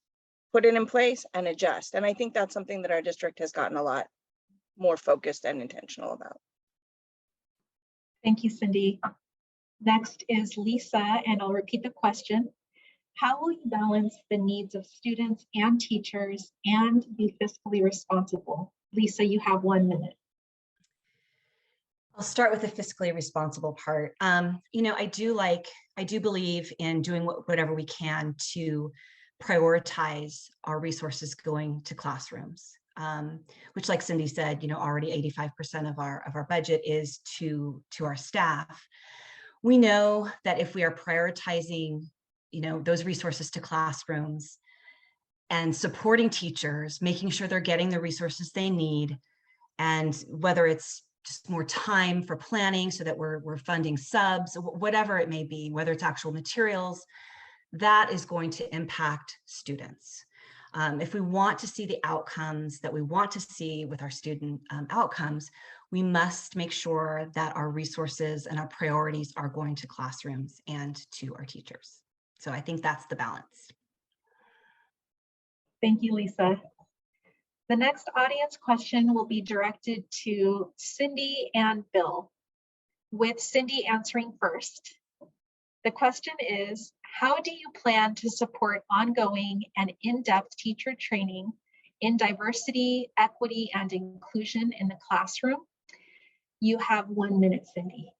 put it in place, and adjust. And I think that's something that our district has gotten a lot more focused and intentional about. Thank you, Cindy. Next is Lisa, and I'll repeat the question. How will you balance the needs of students and teachers and be fiscally responsible? Lisa, you have 1 minute. I'll start with the fiscally responsible part. You know, I do believe in doing whatever we can to prioritize our resources going to classrooms, which, like Cindy said, you know, already 85% of our budget is to our staff. We know that if we are prioritizing, you know, those resources to classrooms and supporting teachers, making sure they're getting the resources they need, and whether it's just more time for planning so that we're funding subs, whatever it may be, whether it's actual materials, that is going to impact students. If we want to see the outcomes that we want to see with our student outcomes, we must make sure that our resources and our priorities are going to classrooms and to our teachers. So I think that's the balance. Thank you, Lisa. The next audience question will be directed to Cindy and Bill, with Cindy answering first. The question is, how do you plan to support ongoing and in-depth teacher training in diversity, equity, and inclusion in the classroom? You have 1 minute, Cindy.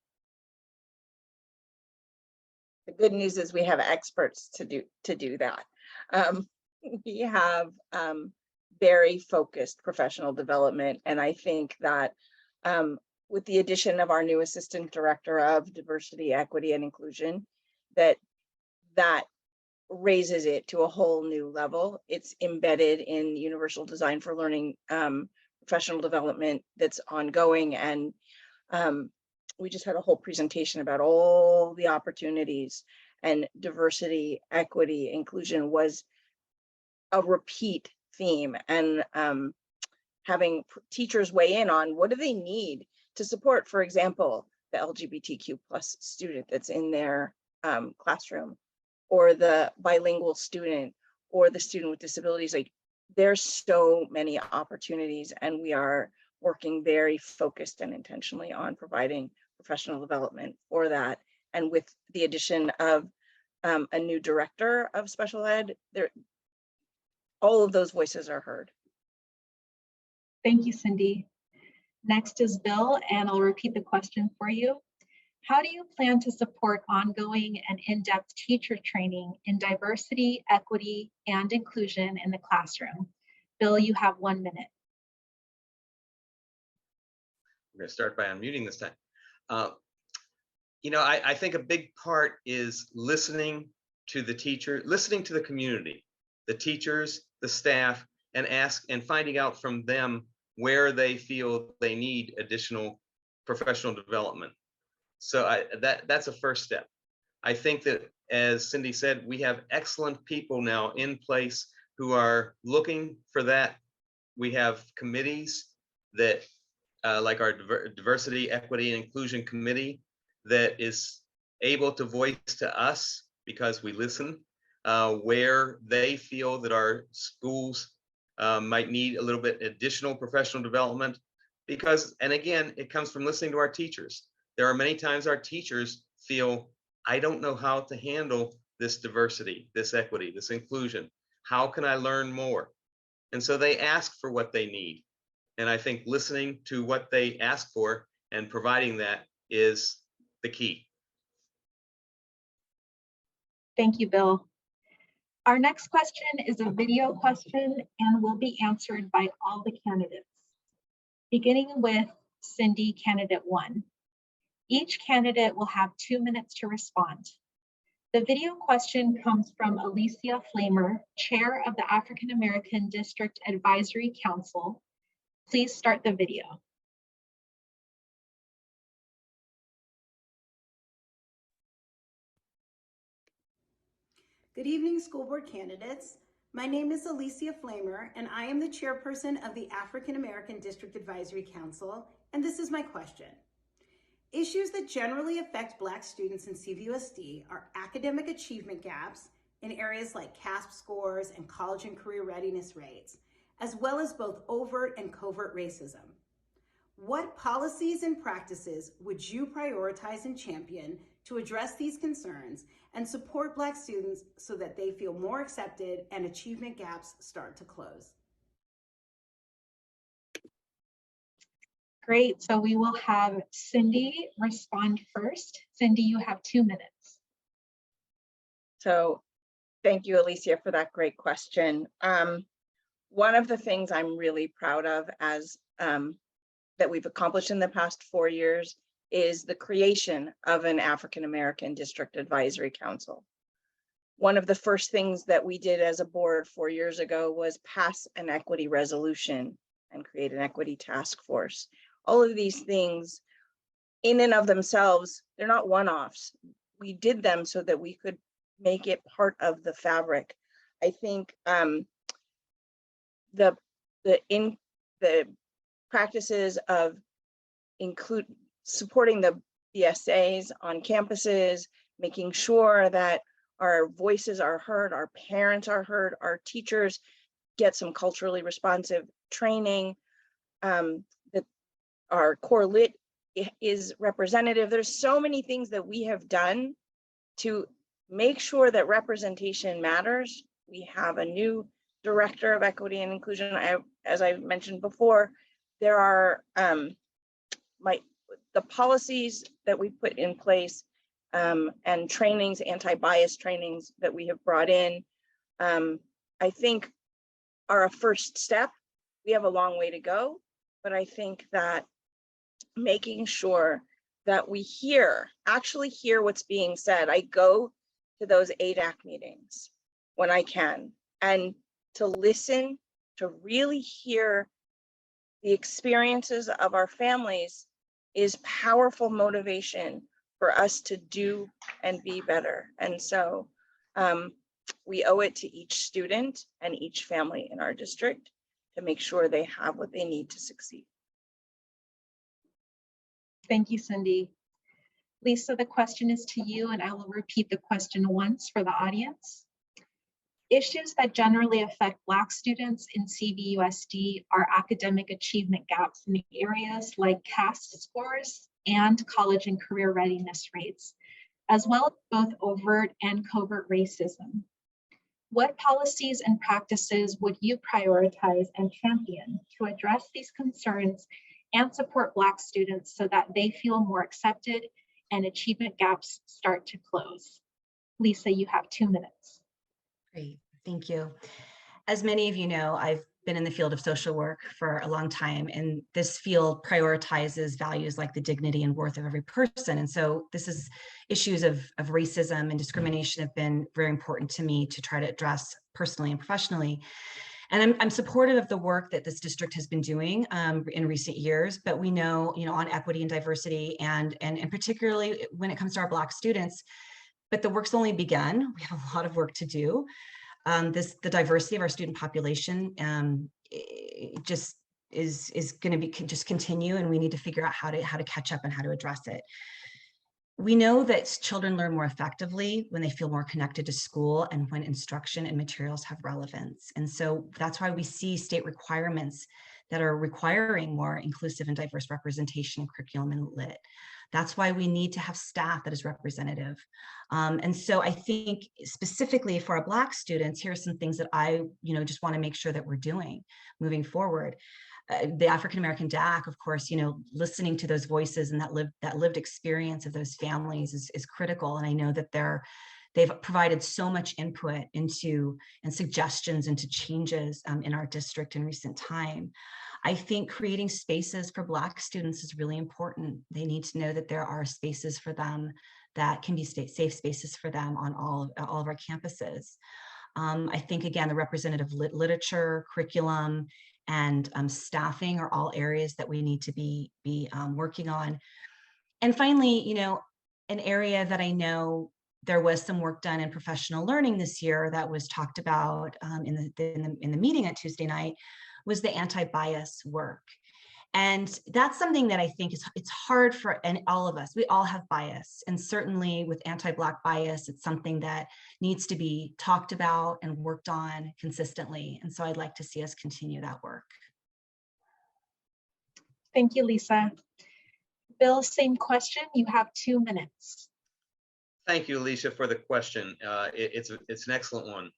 The good news is we have experts to do that. We have very focused professional development, and I think that with the addition of our new assistant director of diversity, equity, and inclusion, that raises it to a whole new level. It's embedded in universal design for learning professional development that's ongoing, and we just had a whole presentation about all the opportunities, and diversity, equity, inclusion was a repeat theme, and having teachers weigh in on what do they need to support, for example, the LGBTQ+ student that's in their classroom, or the bilingual student, or the student with disabilities. Like, there's so many opportunities, and we are working very focused and intentionally on providing professional development for that. And with the addition of a new director of special ed, all of those voices are heard. Thank you, Cindy. Next is Bill, and I'll repeat the question for you. How do you plan to support ongoing and in-depth teacher training in diversity, equity, and inclusion in the classroom? Bill, you have 1 minute. I'm going to start by unmuting this time. You know, I think a big part is listening to the teacher, listening to the community, the teachers, the staff, and finding out from them where they feel they need additional professional development. So that's a first step. I think that, as Cindy said, we have excellent people now in place who are looking for that. We have committees that, like our Diversity, Equity, and Inclusion Committee, that is able to voice to us, because we listen, where they feel that our schools might need a little bit additional professional development. Because, and again, it comes from listening to our teachers. There are many times our teachers feel, I don't know how to handle this diversity, this equity, this inclusion. How can I learn more? And so they ask for what they need. And I think listening to what they ask for and providing that is the key. Thank you, Bill. Our next question is a video question and will be answered by all the candidates. Beginning with Cindy, candidate 1. Each candidate will have 2 minutes to respond. The video question comes from Alicia Flamer, Chair of the African American District Advisory Council. Please start the video. Good evening, school board candidates. My name is Alicia Flamer, and I am the chairperson of the African American District Advisory Council, and this is my question. Issues that generally affect Black students in CVUSD are academic achievement gaps in areas like CASP scores and college and career readiness rates, as well as both overt and covert racism. What policies and practices would you prioritize and champion to address these concerns and support Black students so that they feel more accepted and achievement gaps start to close? Great, so we will have Cindy respond first. Cindy, you have 2 minutes. So thank you, Alicia, for that great question. One of the things I'm really proud of as that we've accomplished in the past 4 years is the creation of an African American District Advisory Council. One of the first things that we did as a board 4 years ago was pass an equity resolution and create an equity task force. All of these things in and of themselves, they're not one-offs. We did them so that we could make it part of the fabric. I think the practices of supporting the BSAs on campuses, making sure that our voices are heard, our parents are heard, our teachers get some culturally responsive training, that our core lit is representative. There's so many things that we have done to make sure that representation matters. We have a new director of equity and inclusion. As I mentioned before, there are the policies that we put in place and trainings, anti-bias trainings that we have brought in, I think are a first step. We have a long way to go, but I think that making sure that we actually hear what's being said. I go to those ADAC meetings when I can, and to listen, to really hear the experiences of our families is powerful motivation for us to do and be better. And so we owe it to each student and each family in our district to make sure they have what they need to succeed. Thank you, Cindy. Lisa, the question is to you, and I will repeat the question once for the audience. Issues that generally affect Black students in CVUSD are academic achievement gaps in areas like CAST scores and college and career readiness rates, as well as both overt and covert racism. What policies and practices would you prioritize and champion to address these concerns and support Black students so that they feel more accepted and achievement gaps start to close? Lisa, you have 2 minutes. Great, thank you. As many of you know, I've been in the field of social work for a long time, and this field prioritizes values like the dignity and worth of every person. And so issues of racism and discrimination have been very important to me to try to address personally and professionally. And I'm supportive of the work that this district has been doing in recent years, but we know, on equity and diversity and particularly when it comes to our Black students, but the work's only begun. We have a lot of work to do. The diversity of our student population just is going to be just continue, and we need to figure out how to catch up and how to address it. We know that children learn more effectively when they feel more connected to school and when instruction and materials have relevance. And so that's why we see state requirements that are requiring more inclusive and diverse representation in curriculum and lit. That's why we need to have staff that is representative. And so I think specifically for our Black students, here are some things that I just want to make sure that we're doing moving forward. The African American DAC, of course, listening to those voices and that lived experience of those families is critical. And I know that they've provided so much input into and suggestions into changes in our district in recent time. I think creating spaces for Black students is really important. They need to know that there are spaces for them that can be safe spaces for them on all of our campuses. I think, again, the representative literature, curriculum, and staffing are all areas that we need to be working on. And finally, an area that I know there was some work done in professional learning this year that was talked about in the meeting at Tuesday night, was the anti-bias work. And that's something that I think it's hard for all of us. We all have bias. And certainly with anti-Black bias, it's something that needs to be talked about and worked on consistently. And so I'd like to see us continue that work. Thank you, Lisa. Bill, same question. You have 2 minutes. Thank you, Alicia, for the question. It's an excellent one.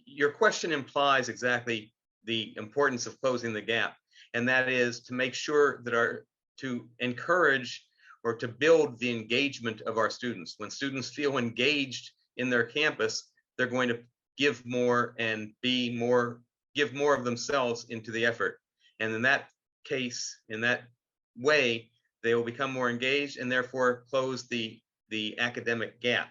Your question implies exactly the importance of closing the gap, and that is to make sure that to encourage or to build the engagement of our students. When students feel engaged in their campus, they're going to give more and give more of themselves into the effort. And in that case, in that way, they will become more engaged and therefore close the academic gap.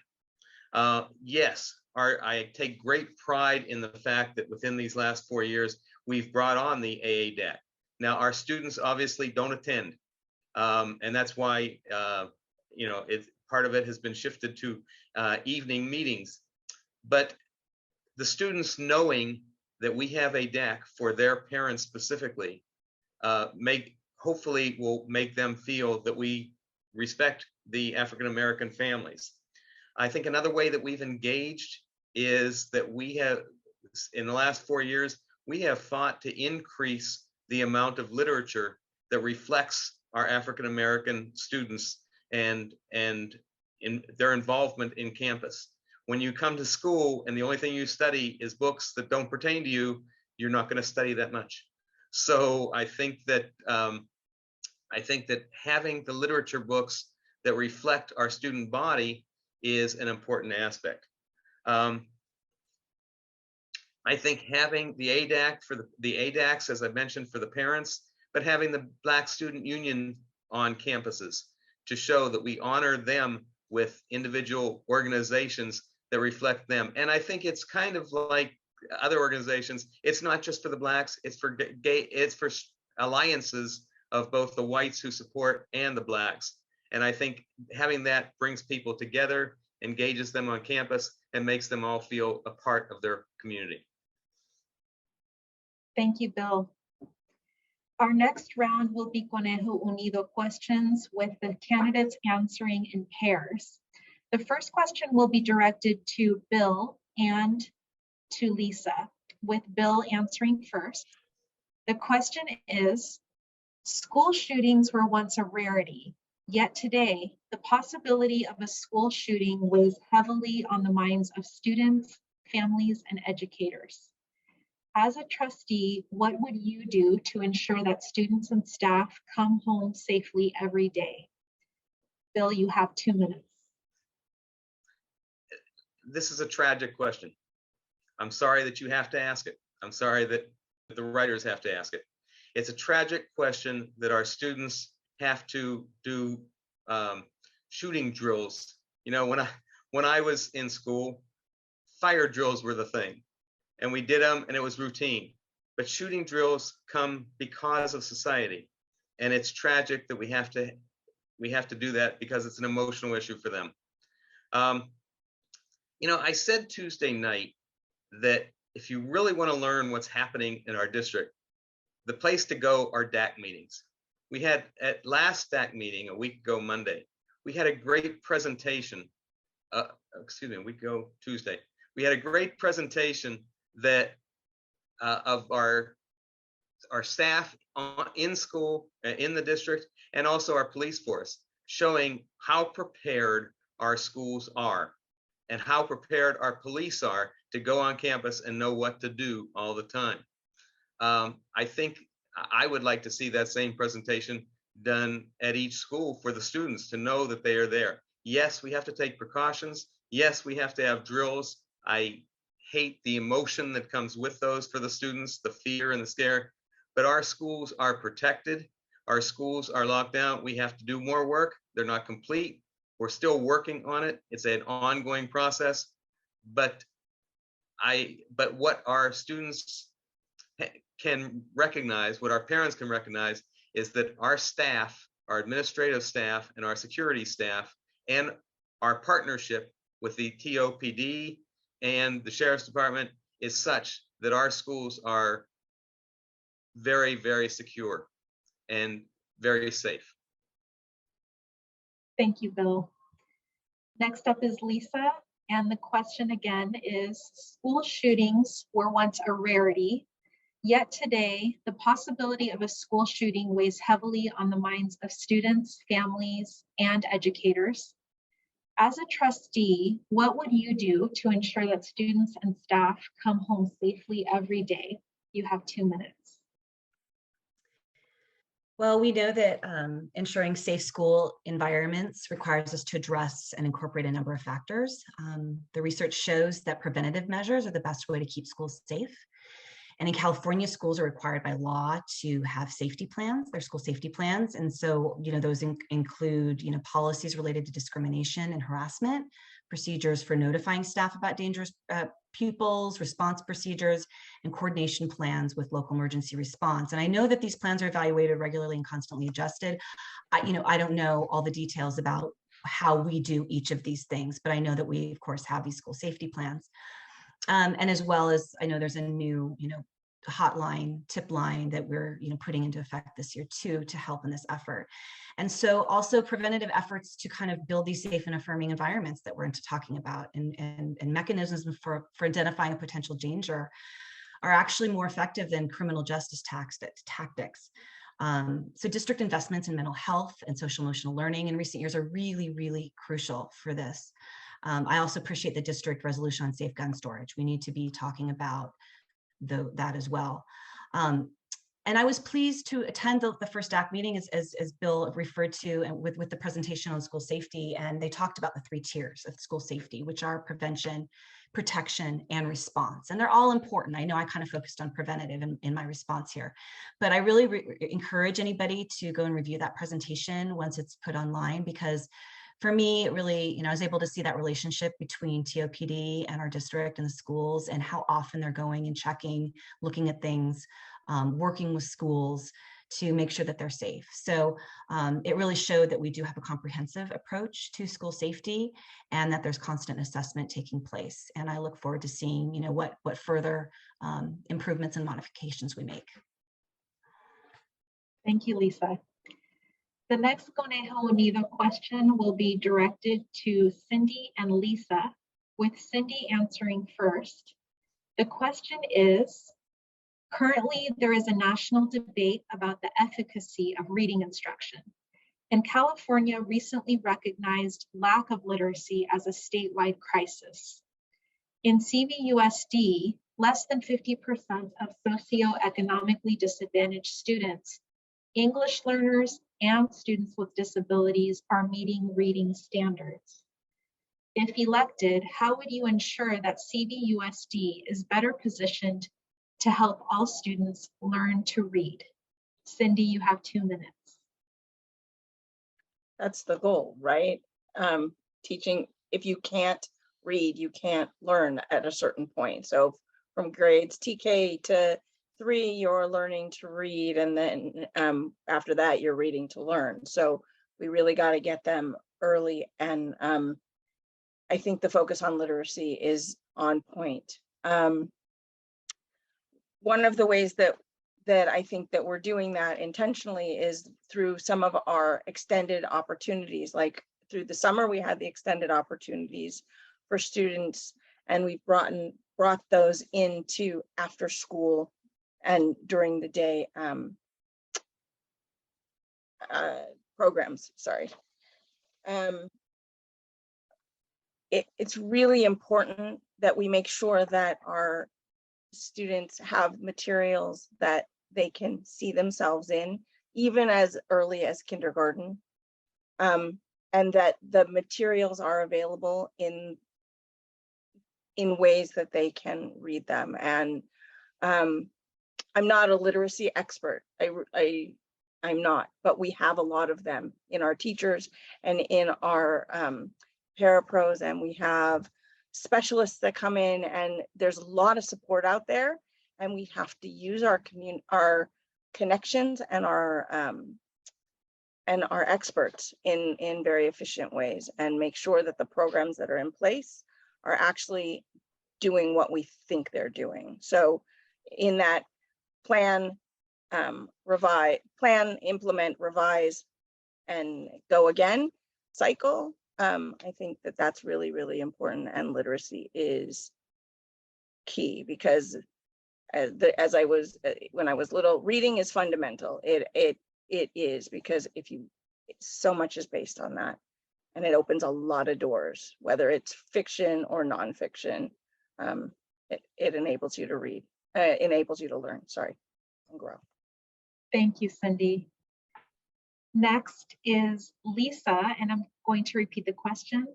Yes, I take great pride in the fact that within these last 4 years, we've brought on the AADAC. Now, our students obviously don't attend, and that's why part of it has been shifted to evening meetings. But the students knowing that we have a DAC for their parents specifically hopefully will make them feel that we respect the African American families. I think another way that we've engaged is that we have, in the last 4 years, we have fought to increase the amount of literature that reflects our African American students and in their involvement in campus. When you come to school and the only thing you study is books that don't pertain to you, you're not going to study that much. So I think that having the literature books that reflect our student body is an important aspect. I think having the ADAC for the ADACs, as I mentioned, for the parents, but having the Black Student Union on campuses to show that we honor them with individual organizations that reflect them. And I think it's kind of like other organizations. It's not just for the Blacks, it's for it's for alliances of both the whites who support and the Blacks. And I think having that brings people together, engages them on campus, and makes them all feel a part of their community. Thank you, Bill. Our next round will be Conejo Unido questions with the candidates answering in pairs. The first question will be directed to Bill and to Lisa, with Bill answering first. The question is, school shootings were once a rarity, yet today, the possibility of a school shooting weighs heavily on the minds of students, families, and educators. As a trustee, what would you do to ensure that students and staff come home safely every day? Bill, you have 2 minutes. This is a tragic question. I'm sorry that you have to ask it. I'm sorry that the writers have to ask it. It's a tragic question that our students have to do shooting drills. You know, when I was in school, fire drills were the thing, and we did them and it was routine. But shooting drills come because of society, and it's tragic that we have to do that because it's an emotional issue for them. You know, I said Tuesday night that if you really want to learn what's happening in our district, the place to go are DAC meetings. We had at last DAC meeting a week ago Monday, we had a great presentation. Tuesday. We had a great presentation that of our staff in school, in the district, and also our police force, showing how prepared our schools are and how prepared our police are to go on campus and know what to do all the time. I think I would like to see that same presentation done at each school for the students to know that they are there. Yes, we have to take precautions. Yes, we have to have drills. I hate the emotion that comes with those for the students, the fear and the scare, but our schools are protected. Our schools are locked down. We have to do more work. They're not complete. We're still working on it. It's an ongoing process, but what our students can recognize, what our parents can recognize, is that our staff, our administrative staff and our security staff and our partnership with the TOPD and the Sheriff's Department is such that our schools are very, very secure and very safe. Thank you, Bill. Next up is Lisa, and the question again is, school shootings were once a rarity, yet today the possibility of a school shooting weighs heavily on the minds of students, families, and educators. As a trustee, what would you do to ensure that students and staff come home safely every day? You have 2 minutes. Well, we know that ensuring safe school environments requires us to address and incorporate a number of factors. The research shows that preventative measures are the best way to keep schools safe. And in California, schools are required by law to have safety plans, their school safety plans. And so, those include, policies related to discrimination and harassment, procedures for notifying staff about dangerous pupils, response procedures, and coordination plans with local emergency response. And I know that these plans are evaluated regularly and constantly adjusted. I don't know all the details about how we do each of these things, but I know that we, of course, have these school safety plans. And as well as I know there's a new, hotline, tip line that we're, putting into effect this year too, to help in this effort. And so also preventative efforts to kind of build these safe and affirming environments that we're into talking about, and mechanisms for identifying a potential danger are actually more effective than criminal justice tactics. So district investments in mental health and social emotional learning in recent years are really, really crucial for this. I also appreciate the district resolution on safe gun storage. We need to be talking about that as well. And I was pleased to attend the first DAC meeting, as Bill referred to, and with the presentation on school safety. And they talked about the 3 tiers of school safety, which are prevention, protection, and response. And they're all important. I know I kind of focused on preventative in my response here, but I really encourage anybody to go and review that presentation once it's put online, because for me, it really, I was able to see that relationship between TOPD and our district and the schools, and how often they're going and checking, looking at things, working with schools to make sure that they're safe. So it really showed that we do have a comprehensive approach to school safety, and that there's constant assessment taking place. And I look forward to seeing, what further improvements and modifications we make. Thank you, Lisa. The next Conejo Unido question will be directed to Cindy and Lisa, with Cindy answering first. The question is, currently there is a national debate about the efficacy of reading instruction, and California recently recognized lack of literacy as a statewide crisis. In CVUSD, less than 50% of socioeconomically disadvantaged students, English learners, and students with disabilities are meeting reading standards. If elected, how would you ensure that CVUSD is better positioned to help all students learn to read? Cindy, you have 2 minutes. That's the goal, right? Teaching, if you can't read, you can't learn at a certain point. So from grades TK to 3, you're learning to read, and then after that, you're reading to learn. So we really got to get them early, and I think the focus on literacy is on point. One of the ways that I think that we're doing that intentionally is through some of our extended opportunities. Like through the summer, we had the extended opportunities for students, and we've brought those into after school and during the day programs, sorry. It's really important that we make sure that our students have materials that they can see themselves in, even as early as kindergarten, and that the materials are available in ways that they can read them. And I'm not a literacy expert. I'm not, but we have a lot of them in our teachers and in our parapros, and we have specialists that come in, and there's a lot of support out there, and we have to use our connections and our are experts in very efficient ways, and make sure that the programs that are in place are actually doing what we think they're doing. So in that plan, implement, revise, and go again cycle, I think that that's really, really important, and literacy is key, because when I was little, reading is fundamental. It is, because so much is based on that, and it opens a lot of doors, whether it's fiction or nonfiction. It enables you to read, enables you to learn, sorry, and grow. Thank you, Cindy. Next is Lisa, and I'm going to repeat the question.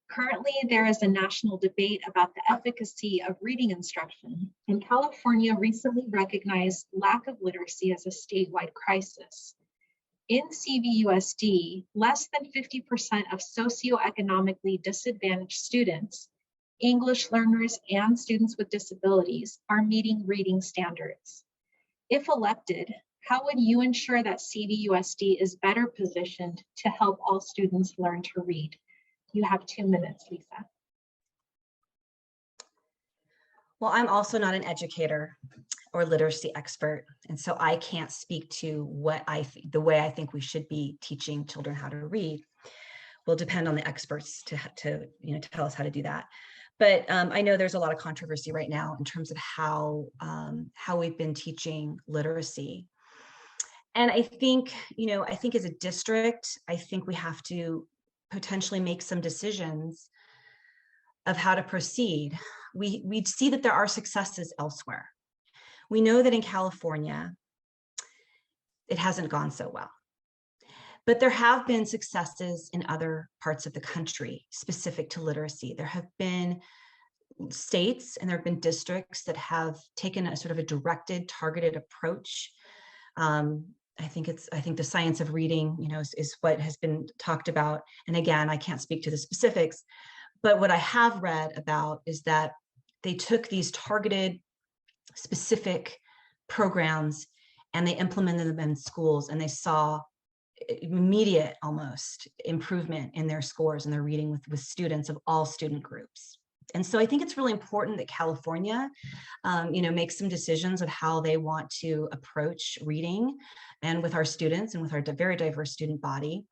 Currently, there is a national debate about the efficacy of reading instruction, and California recently recognized lack of literacy as a statewide crisis. In CVUSD, less than 50% of socioeconomically disadvantaged students, English learners, and students with disabilities are meeting reading standards. If elected, how would you ensure that CVUSD is better positioned to help all students learn to read? You have 2 minutes, Lisa. Well, I'm also not an educator or literacy expert, and so I can't speak to what the way I think we should be teaching children how to read. Will depend on the experts to tell us how to do that. But I know there's a lot of controversy right now in terms of how we've been teaching literacy. And I think as a district, I think we have to potentially make some decisions of how to proceed. We see that there are successes elsewhere. We know that in California, it hasn't gone so well. But there have been successes in other parts of the country specific to literacy. There have been states and there have been districts that have taken a sort of a directed, targeted approach. I think the science of reading, is what has been talked about. And again, I can't speak to the specifics, but what I have read about is that they took these targeted, specific programs and they implemented them in schools, and they saw immediate almost improvement in their scores and their reading with students of all student groups. And so I think it's really important that California, makes some decisions of how they want to approach reading and with our students and with our very diverse student body.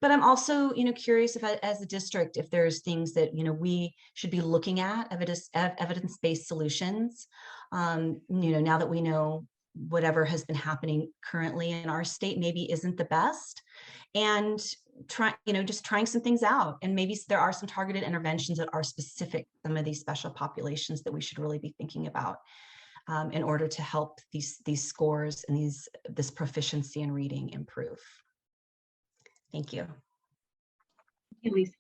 But I'm also, curious if, as a district, if there's things that, we should be looking at, evidence-based solutions, now that we know whatever has been happening currently in our state maybe isn't the best, and just trying some things out. And maybe there are some targeted interventions that are specific to some of these special populations that we should really be thinking about in order to help these scores and this proficiency in reading improve. Thank you. Thank you, Lisa.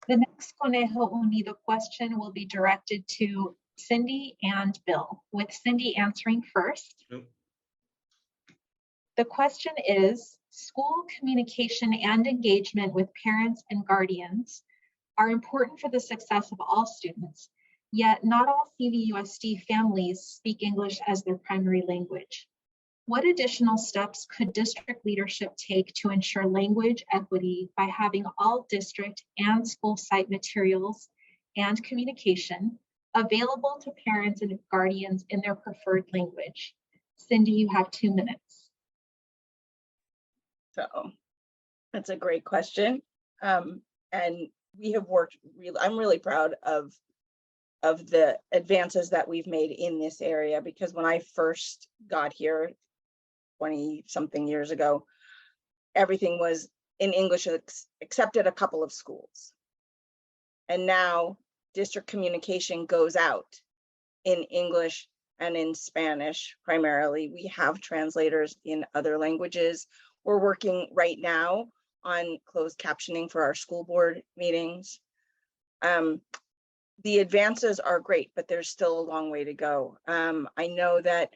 The next Conejo Unido question will be directed to Cindy and Bill, with Cindy answering first. Nope. The question is, school communication and engagement with parents and guardians are important for the success of all students, yet not all CVUSD families speak English as their primary language. What additional steps could district leadership take to ensure language equity by having all district and school site materials and communication available to parents and guardians in their preferred language? Cindy, you have 2 minutes. So that's a great question. And we have worked I'm really proud of the advances that we've made in this area, because when I first got here 20 something years ago, everything was in English except at a couple of schools. And now district communication goes out in English and in Spanish primarily. We have translators in other languages. We're working right now on closed captioning for our school board meetings. The advances are great, but there's still a long way to go. I know that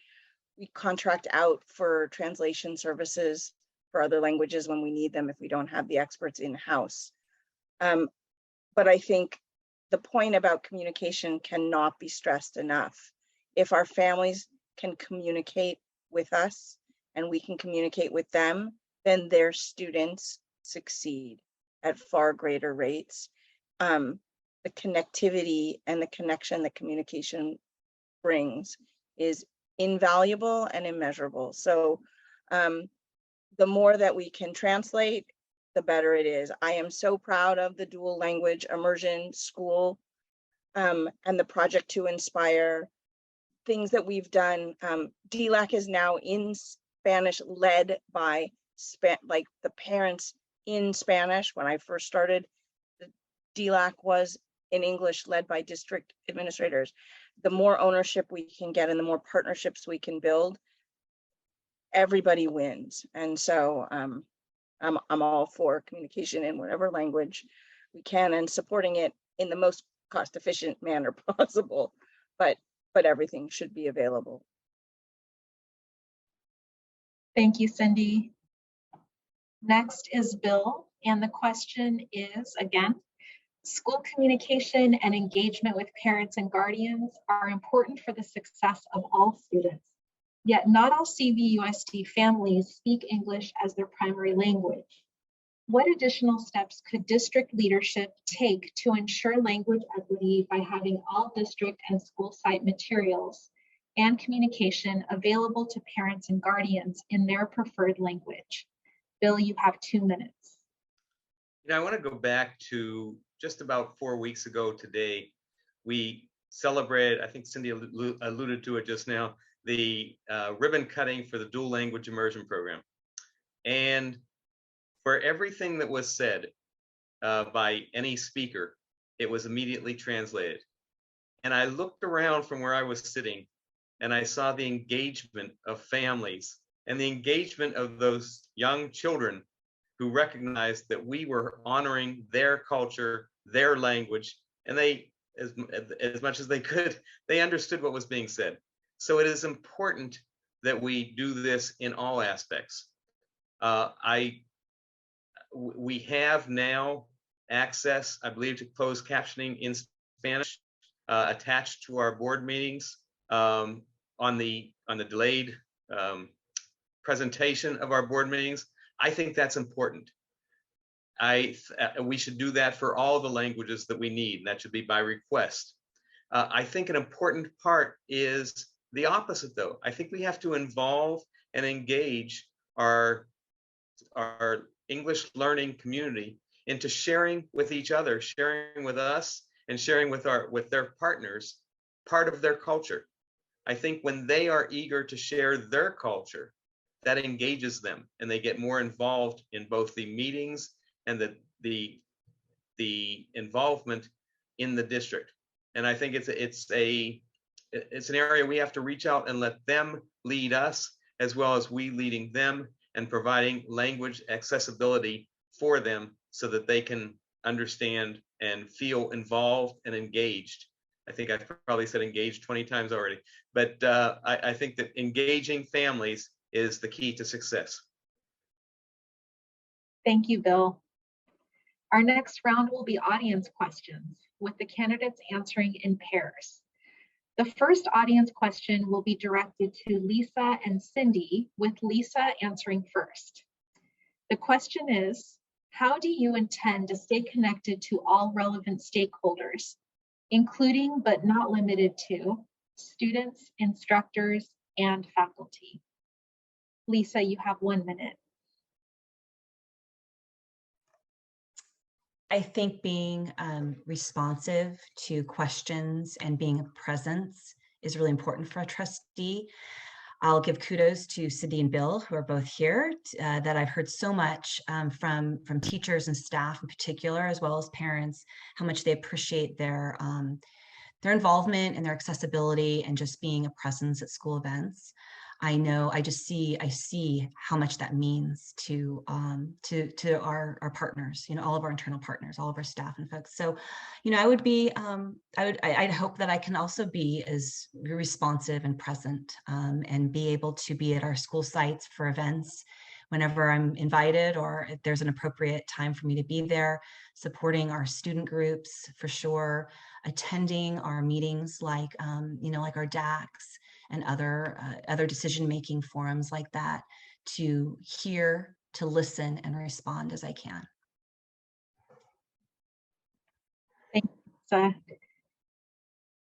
we contract out for translation services for other languages when we need them if we don't have the experts in-house. But I think the point about communication cannot be stressed enough. If our families can communicate with us and we can communicate with them, then their students succeed at far greater rates. The connectivity and the connection that communication brings is invaluable and immeasurable. So the more that we can translate, the better it is. I am so proud of the dual language immersion school and the project to inspire things that we've done. DLAC is now in Spanish, led by like the parents in Spanish. When I first started, the DLAC was in English, led by district administrators. The more ownership we can get and the more partnerships we can build, everybody wins. And so I'm all for communication in whatever language we can and supporting it in the most cost-efficient manner possible. But everything should be available. Thank you, Cindy. Next is Bill, and the question is, again, school communication and engagement with parents and guardians are important for the success of all students, yet not all CVUSD families speak English as their primary language. What additional steps could district leadership take to ensure language equity by having all district and school site materials and communication available to parents and guardians in their preferred language? Bill, you have 2 minutes. I want to go back to just about 4 weeks ago today. We celebrated, I think Cindy alluded to it just now, the ribbon cutting for the dual language immersion program. And for everything that was said by any speaker, it was immediately translated. And I looked around from where I was sitting and I saw the engagement of families and the engagement of those young children who recognized that we were honoring their culture, their language, and they, as much as they could, they understood what was being said. So it is important that we do this in all aspects. We have now access, I believe, to closed captioning in Spanish attached to our board meetings on the delayed presentation of our board meetings. I think that's important. We should do that for all the languages that we need, and that should be by request. I think an important part is the opposite, though. I think we have to involve and engage our English learning community into sharing with each other, sharing with us, and sharing with their partners part of their culture. I think when they are eager to share their culture, that engages them and they get more involved in both the meetings and the involvement in the district. And I think it's an area we have to reach out and let them lead us, as well as we leading them and providing language accessibility for them so that they can understand and feel involved and engaged. I think I've probably said engaged 20 times already, but I think that engaging families is the key to success. Thank you, Bill. Our next round will be audience questions, with the candidates answering in pairs. The first audience question will be directed to Lisa and Cindy, with Lisa answering first. The question is, how do you intend to stay connected to all relevant stakeholders, including but not limited to students, instructors, and faculty? Lisa, you have 1 minute. I think being responsive to questions and being a presence is really important for a trustee. I'll give kudos to Cindy and Bill, who are both here, that I've heard so much from teachers and staff in particular, as well as parents, how much they appreciate their involvement and their accessibility and just being a presence at school events. I know, I see how much that means to our partners, all of our internal partners, all of our staff and folks. So, I'd hope that I can also be as responsive and present and be able to be at our school sites for events whenever I'm invited, or if there's an appropriate time for me to be there, supporting our student groups for sure, attending our meetings like our DACs and other decision-making forums like that, to hear to listen and respond as I can. Thanks.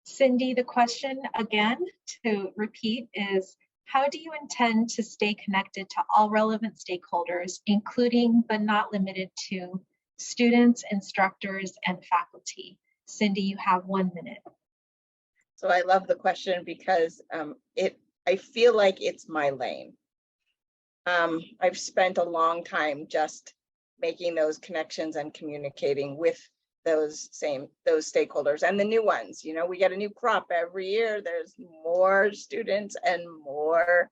Cindy, the question again to repeat is, how do you intend to stay connected to all relevant stakeholders, including but not limited to students, instructors, and faculty? Cindy, you have 1 minute. So I love the question because I feel like it's my lane. I've spent a long time just making those connections and communicating with those stakeholders and the new ones. You know, we get a new crop every year. There's more students and more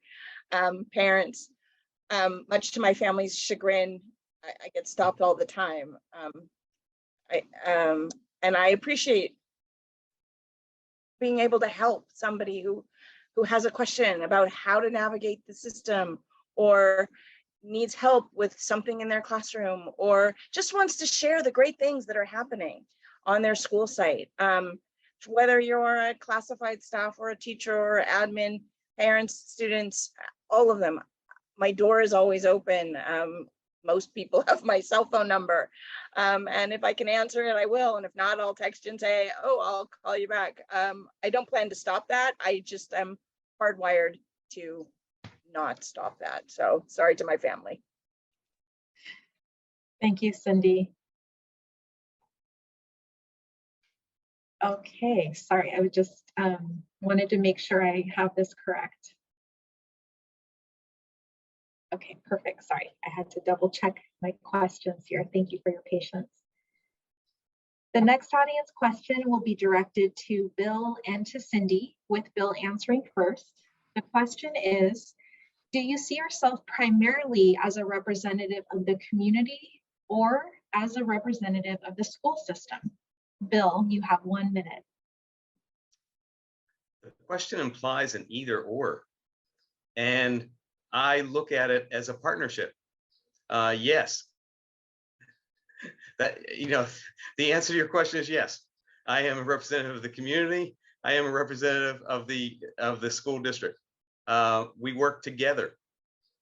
parents. Much to my family's chagrin, I get stopped all the time. And I appreciate being able to help somebody who has a question about how to navigate the system, or needs help with something in their classroom, or just wants to share the great things that are happening on their school site. Whether you're a classified staff or a teacher or admin, parents, students, all of them, my door is always open. Most people have my cell phone number. And if I can answer it, I will. And if not, I'll text you and say, oh, I'll call you back. I don't plan to stop that. I just am hardwired to not stop that. So sorry to my family. Thank you, Cindy. Okay, sorry, I would just wanted to make sure I have this correct. Okay, perfect. Sorry, I had to double check my questions here. Thank you for your patience. The next audience question will be directed to Bill and to Cindy, with Bill answering first. The question is, do you see yourself primarily as a representative of the community or as a representative of the school system? Bill, you have 1 minute. The question implies an either or, and I look at it as a partnership. Yes. That, you know, the answer to your question is yes. I am a representative of the community. I am a representative of the school district. We work together.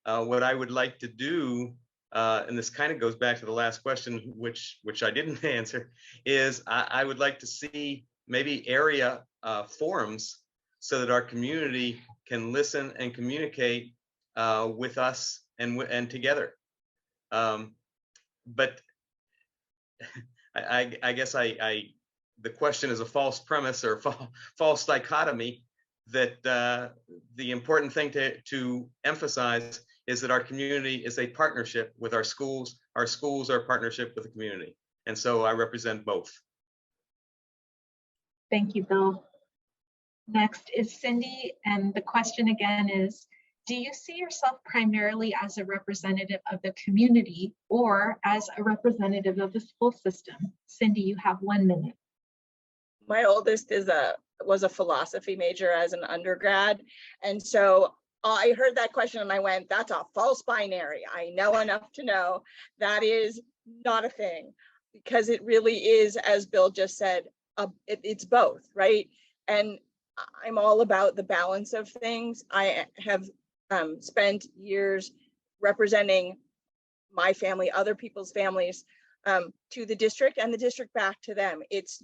What I would like to do, and this kind of goes back to the last question, which I didn't answer, is I would like to see maybe area forums so that our community can listen and communicate with us and together. But I guess the question is a false premise or false dichotomy, that the important thing to emphasize is that our community is a partnership with our schools are a partnership with the community. And so I represent both. Thank you, Bill. Next is Cindy, and the question again is, do you see yourself primarily as a representative of the community or as a representative of the school system? Cindy, you have 1 minute. My oldest was a philosophy major as an undergrad. And so I heard that question and I went, that's a false binary. I know enough to know that is not a thing, because it really is, as Bill just said, it's both, right? And I'm all about the balance of things. I have spent years representing my family, other people's families, to the district and the district back to them. It's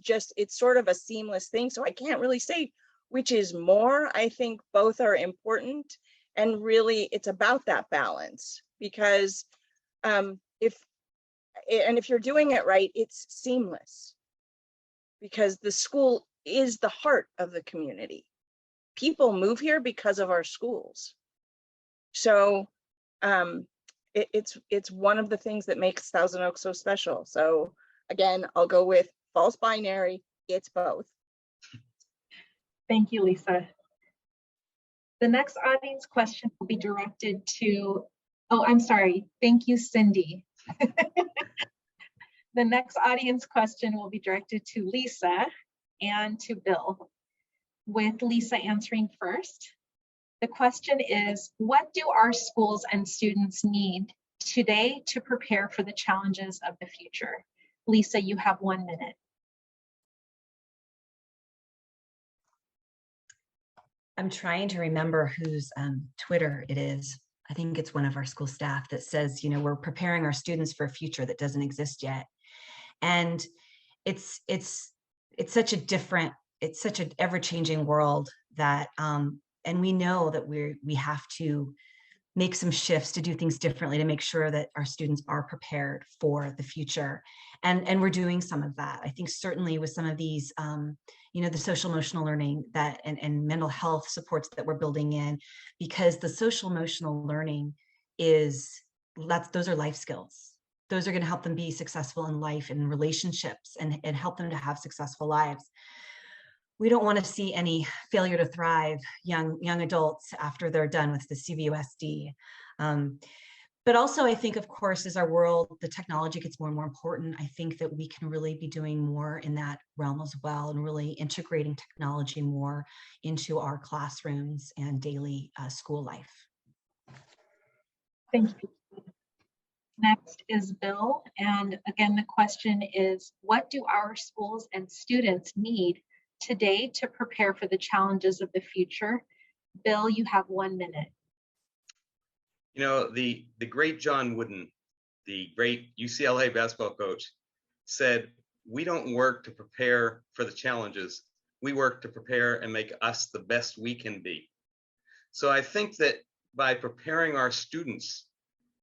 sort of a seamless thing. So I can't really say which is more. I think both are important, and really it's about that balance, because if you're doing it right, it's seamless, because the school is the heart of the community. People move here because of our schools. So it's one of the things that makes Thousand Oaks so special. So again, I'll go with false binary. It's both. Thank you, Lisa. The next audience question will be directed to, oh, I'm sorry. Thank you, Cindy. The next audience question will be directed to Lisa and to Bill, with Lisa answering first. The question is, what do our schools and students need today to prepare for the challenges of the future? Lisa, you have 1 minute. I'm trying to remember whose Twitter it is. I think it's one of our school staff that says, you know, we're preparing our students for a future that doesn't exist yet. And it's such a different, it's such an ever-changing world that, and we know that we have to make some shifts to do things differently to make sure that our students are prepared for the future. And we're doing some of that. I think certainly with some of these, you know, the social emotional learning that and mental health supports that we're building in, because the social emotional learning those are life skills. Those are going to help them be successful in life and relationships and help them to have successful lives. We don't want to see any failure to thrive young adults after they're done with the CVUSD. But also, I think, of course, as our world, the technology gets more and more important, I think that we can really be doing more in that realm as well, and really integrating technology more into our classrooms and daily school life. Thank you. Next is Bill. And again, the question is, what do our schools and students need today to prepare for the challenges of the future? Bill, you have 1 minute. You know, the great John Wooden, the great UCLA basketball coach, said, we don't work to prepare for the challenges. We work to prepare and make us the best we can be. So I think that by preparing our students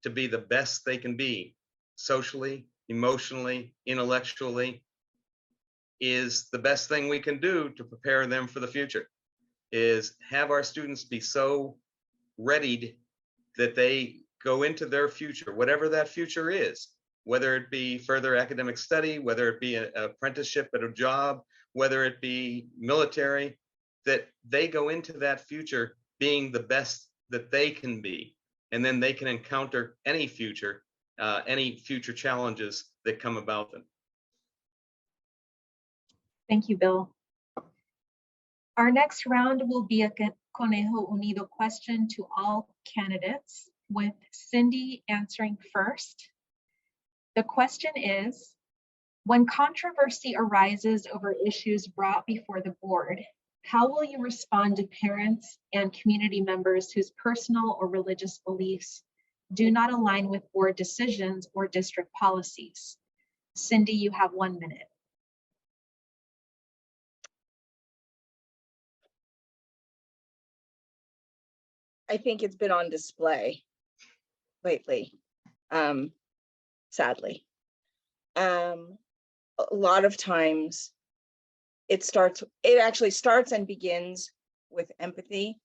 to be the best they can be, socially, emotionally, intellectually, is the best thing we can do to prepare them for the future, is have our students be so readied that they go into their future, whatever that future is, whether it be further academic study, whether it be an apprenticeship at a job, whether it be military, that they go into that future being the best that they can be. And then they can encounter any future challenges that come about them. Thank you, Bill. Our next round will be a Conejo Unido question to all candidates, with Cindy answering first. The question is, when controversy arises over issues brought before the board, how will you respond to parents and community members whose personal or religious beliefs do not align with board decisions or district policies? Cindy, you have 1 minute. I think it's been on display lately, sadly. A lot of times it actually starts and begins with empathy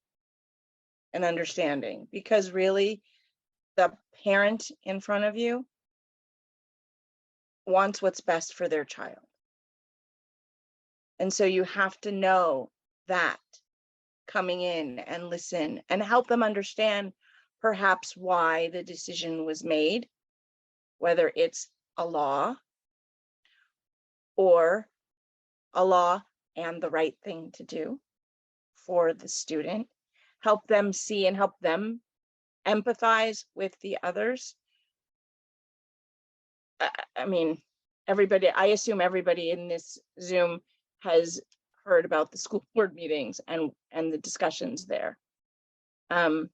and understanding, because really the parent in front of you wants what's best for their child. And so you have to know that coming in and listen and help them understand perhaps why the decision was made, whether it's a law or a law and the right thing to do for the student. Help them see and help them empathize with the others. I mean, I assume everybody in this Zoom has heard about the school board meetings and the discussions there. And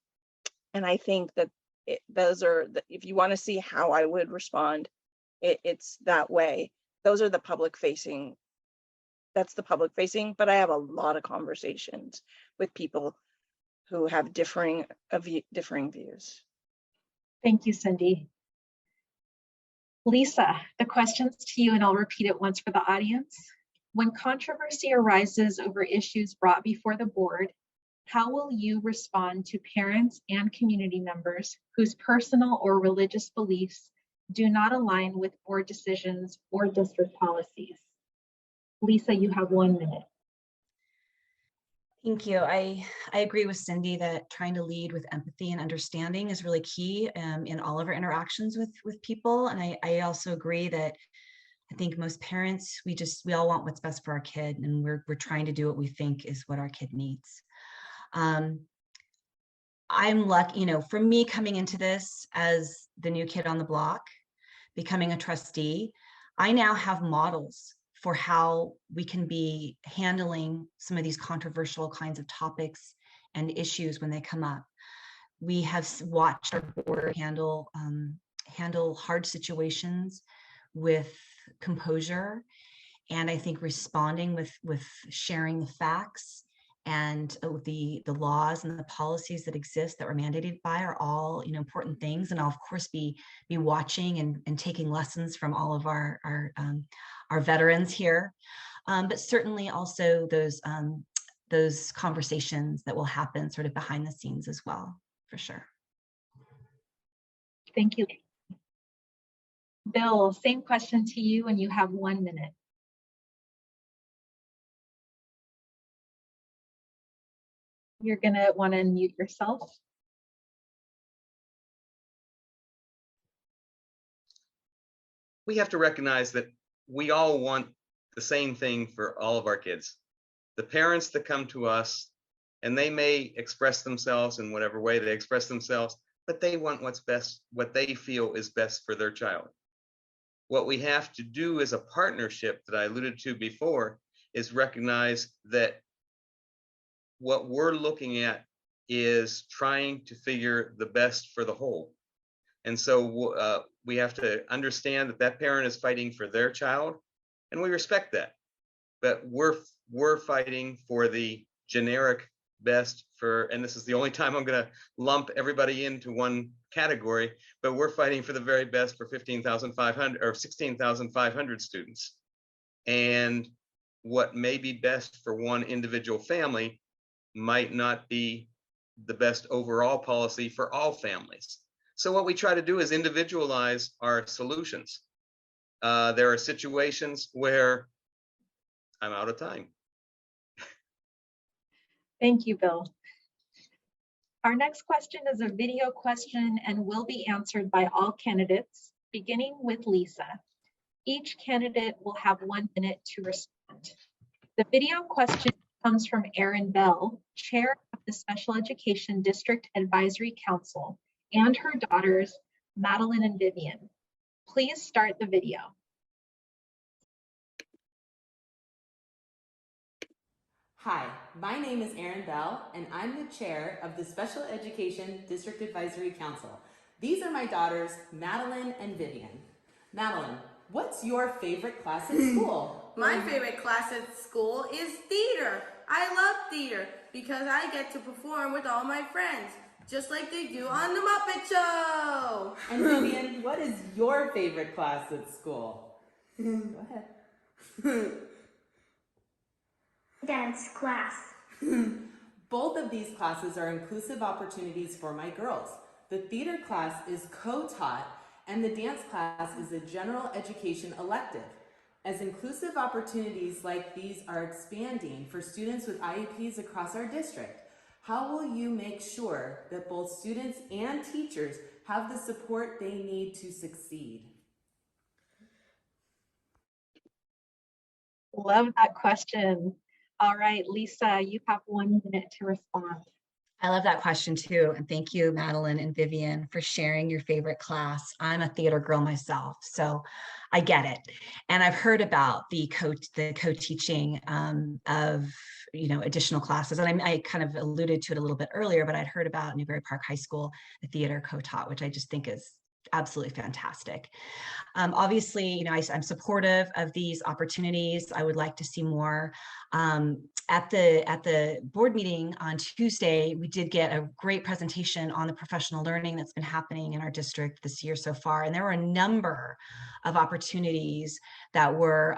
I think that those are, if you want to see how I would respond, it's that way. Those are the public facing, that's the public facing, but I have a lot of conversations with people who have differing views. Thank you, Cindy. Lisa, the question's to you, and I'll repeat it once for the audience. When controversy arises over issues brought before the board, how will you respond to parents and community members whose personal or religious beliefs do not align with board decisions or district policies? Lisa, you have 1 minute. Thank you. I agree with Cindy that trying to lead with empathy and understanding is really key in all of our interactions with people. And I also agree that I think most parents, we all want what's best for our kid, and we're trying to do what we think is what our kid needs. I'm lucky, for me coming into this as the new kid on the block, becoming a trustee, I now have models for how we can be handling some of these controversial kinds of topics and issues when they come up. We have watched our board handle hard situations with composure, and I think responding with sharing the facts and the laws and the policies that exist that we're mandated by are all, you know, important things. And I'll of course be watching and taking lessons from all of our veterans here, but certainly also those conversations that will happen sort of behind the scenes as well, for sure. Thank you. Bill, same question to you, and you have 1 minute. You're gonna want to unmute yourself. We have to recognize that we all want the same thing for all of our kids. The parents that come to us, and they may express themselves in whatever way they express themselves, but they want what's best, what they feel is best for their child. What we have to do as a partnership that I alluded to before is recognize that what we're looking at is trying to figure the best for the whole. And so we have to understand that that parent is fighting for their child, and we respect that. But we're fighting for the generic best for, and this is the only time I'm going to lump everybody into one category, but we're fighting for the very best for 15,500 or 16,500 students. And what may be best for one individual family might not be the best overall policy for all families. So what we try to do is individualize our solutions. There are situations where I'm out of time. Thank you, Bill. Our next question is a video question and will be answered by all candidates, beginning with Lisa. Each candidate will have 1 minute to respond. The video question comes from Erin Bell, Chair of the Special Education District Advisory Council, and her daughters, Madeline and Vivian. Please start the video. Hi, my name is Erin Bell, and I'm the chair of the Special Education District Advisory Council. These are my daughters, Madeline and Vivian. Madeline, what's your favorite class at school? My favorite class at school is theater. I love theater because I get to perform with all my friends, just like they do on the Muppet Show. And Vivian, what is your favorite class at school? Go ahead. Dance class. Both of these classes are inclusive opportunities for my girls. The theater class is co-taught, and the dance class is a general education elective. As inclusive opportunities like these are expanding for students with IEPs across our district, how will you make sure that both students and teachers have the support they need to succeed? Love that question. All right, Lisa, you have 1 minute to respond. I love that question too. And thank you, Madeline and Vivian, for sharing your favorite class. I'm a theater girl myself, so I get it. And I've heard about the co-teaching of, you know, additional classes. And I kind of alluded to it a little bit earlier, but I'd heard about Newberry Park High School, the theater co-taught, which I just think is absolutely fantastic. Obviously, you know, I'm supportive of these opportunities. I would like to see more. At the board meeting on Tuesday, we did get a great presentation on the professional learning that's been happening in our district this year so far. And there were a number of opportunities that were,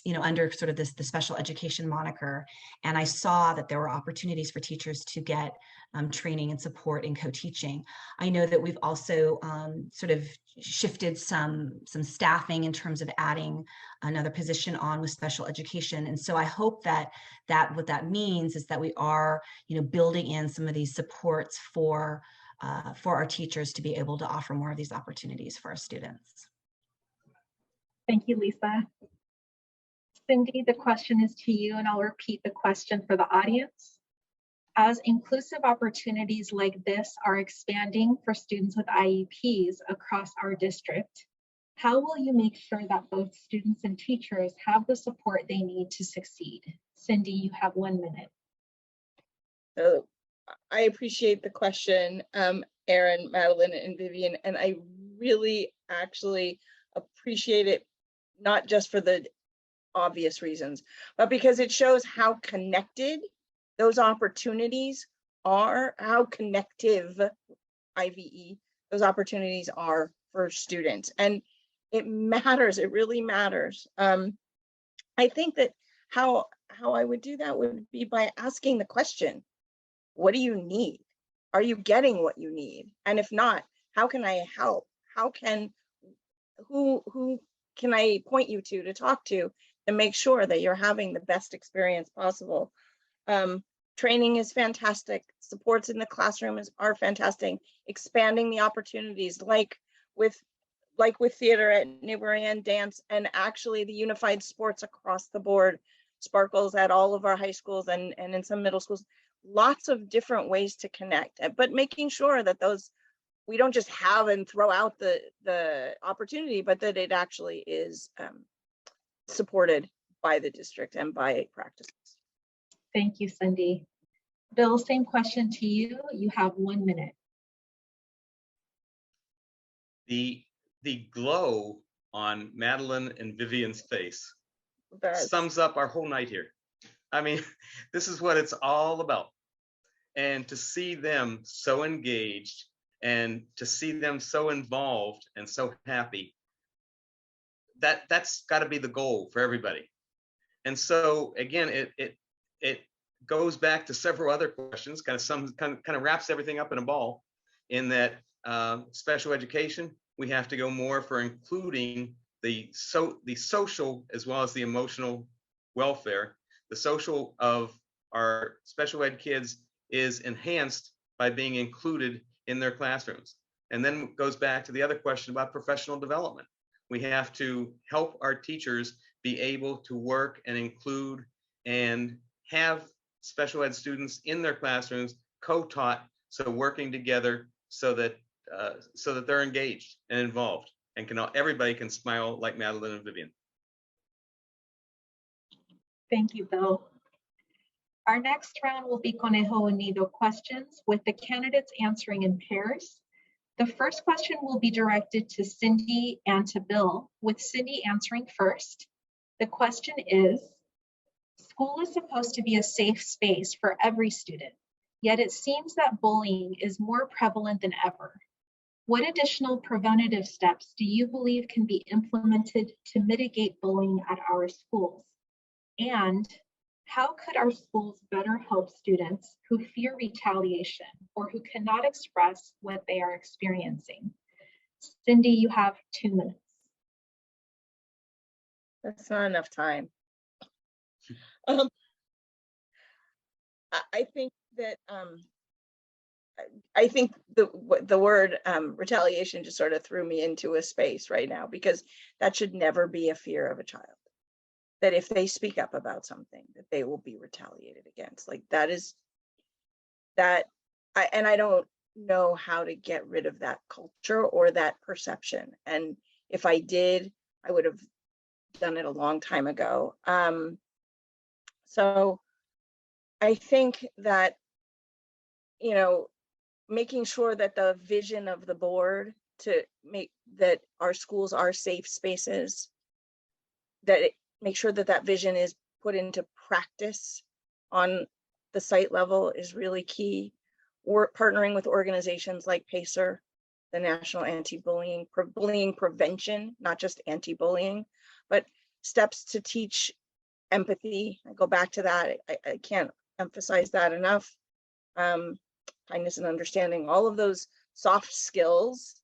you know, under sort of the special education moniker. And I saw that there were opportunities for teachers to get training and support in co-teaching. I know that we've also sort of shifted some staffing in terms of adding another position on with special education. And so I hope that what that means is that we are, you know, building in some of these supports for our teachers to be able to offer more of these opportunities for our students. Thank you, Lisa. Cindy, the question is to you, and I'll repeat the question for the audience. As inclusive opportunities like this are expanding for students with IEPs across our district, how will you make sure that both students and teachers have the support they need to succeed? Cindy, you have 1 minute. So I appreciate the question, Erin, Madeline, and Vivian, and I really actually appreciate it, not just for the obvious reasons, but because it shows how connected those opportunities are, how connective, IVE, those opportunities are for students. And it matters, it really matters. I think that how I would do that would be by asking the question, what do you need? Are you getting what you need? And if not, how can I help? How can, who can I point you to talk to make sure that you're having the best experience possible? Training is fantastic. Supports in the classroom are fantastic. Expanding the opportunities like with theater at Newbury and dance, and actually the unified sports across the board, sparkles at all of our high schools and in some middle schools. Lots of different ways to connect, but making sure that those, we don't just have and throw out the opportunity, but that it actually is supported by the district and by practices. Thank you, Cindy. Bill, same question to you. You have 1 minute. The glow on Madeline and Vivian's face sums up our whole night here. I mean, this is what it's all about. And to see them so engaged and to see them so involved and so happy, that's got to be the goal for everybody. And so again, it goes back to several other questions, kind of wraps everything up in a ball, in that special education, we have to go more for including the social as well as the emotional welfare. The social of our special ed kids is enhanced by being included in their classrooms. And then it goes back to the other question about professional development. We have to help our teachers be able to work and include and have special ed students in their classrooms co-taught, so working together so that they're engaged and involved, and everybody can smile like Madeline and Vivian. Thank you, Bill. Our next round will be Conejo Unido questions, with the candidates answering in pairs. The first question will be directed to Cindy and to Bill, with Cindy answering first. The question is, school is supposed to be a safe space for every student, yet it seems that bullying is more prevalent than ever. What additional preventative steps do you believe can be implemented to mitigate bullying at our schools? And how could our schools better help students who fear retaliation or who cannot express what they are experiencing? Cindy, you have 2 minutes. That's not enough time. I think that I think the word retaliation just sort of threw me into a space right now, because that should never be a fear of a child. That if they speak up about something, that they will be retaliated against. Like that is that, and I don't know how to get rid of that culture or that perception. And if I did, I would have done it a long time ago. So I think that, you know, making sure that the vision of the board to make that our schools are safe spaces, make sure that that vision is put into practice on the site level is really key. We're partnering with organizations like PACER, the National Anti-Bullying Prevention, not just anti-bullying, but steps to teach empathy. I go back to that. I can't emphasize that enough. Kindness and understanding, all of those soft skills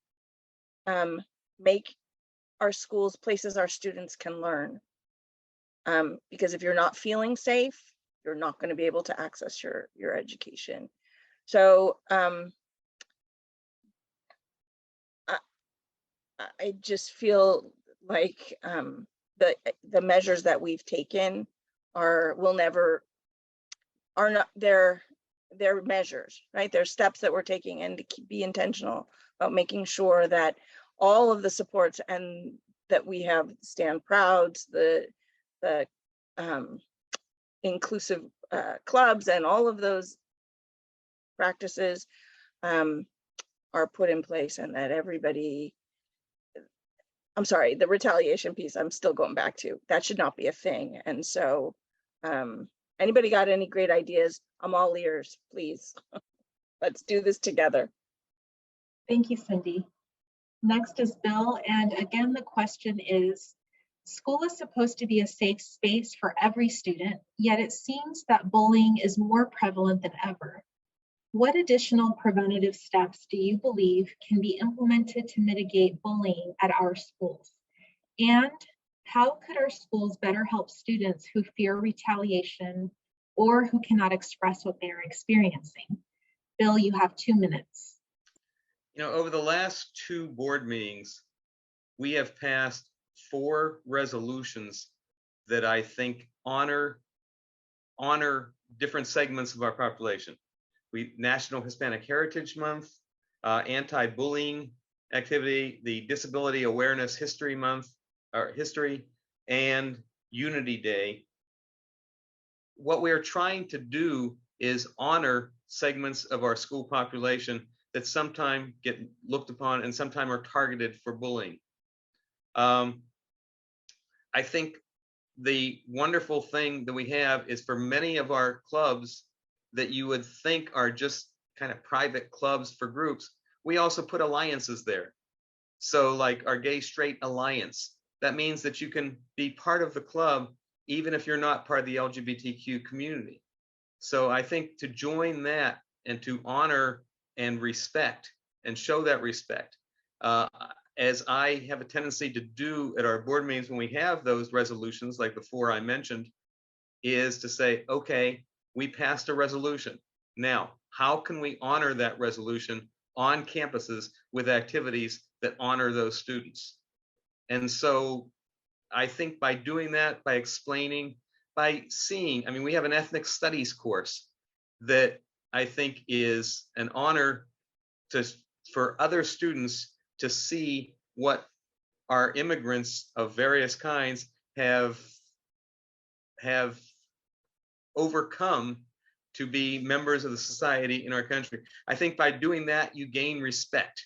make our schools places our students can learn. Because if you're not feeling safe, you're not going to be able to access your education. So I just feel like the measures that we've taken are not they're measures, right? They're steps that we're taking, and to be intentional about making sure that all of the supports and that we have Stand Prouds, the inclusive clubs, and all of those practices are put in place, and that everybody, I'm sorry, the retaliation piece, I'm still going back to, that should not be a thing. And so anybody got any great ideas? I'm all ears, please. Let's do this together. Thank you, Cindy. Next is Bill, and again, the question is, school is supposed to be a safe space for every student, yet it seems that bullying is more prevalent than ever. What additional preventative steps do you believe can be implemented to mitigate bullying at our schools? And how could our schools better help students who fear retaliation or who cannot express what they are experiencing? Bill, you have 2 minutes. You know, over the last 2 board meetings, we have passed 4 resolutions that I think honor different segments of our population. National Hispanic Heritage Month, anti-bullying activity, the Disability Awareness History Month, or History, and Unity Day. What we are trying to do is honor segments of our school population that sometimes get looked upon and sometimes are targeted for bullying. I think the wonderful thing that we have is for many of our clubs that you would think are just kind of private clubs for groups, we also put alliances there. So like our Gay Straight Alliance, that means that you can be part of the club even if you're not part of the LGBTQ community. So I think to join that and to honor and respect and show that respect, as I have a tendency to do at our board meetings when we have those resolutions, like the 4 I mentioned, is to say, okay, we passed a resolution. Now, how can we honor that resolution on campuses with activities that honor those students? And so I think by doing that, by explaining, by seeing, I mean, we have an ethnic studies course that I think is an honor for other students to see what our immigrants of various kinds have overcome to be members of the society in our country. I think by doing that, you gain respect,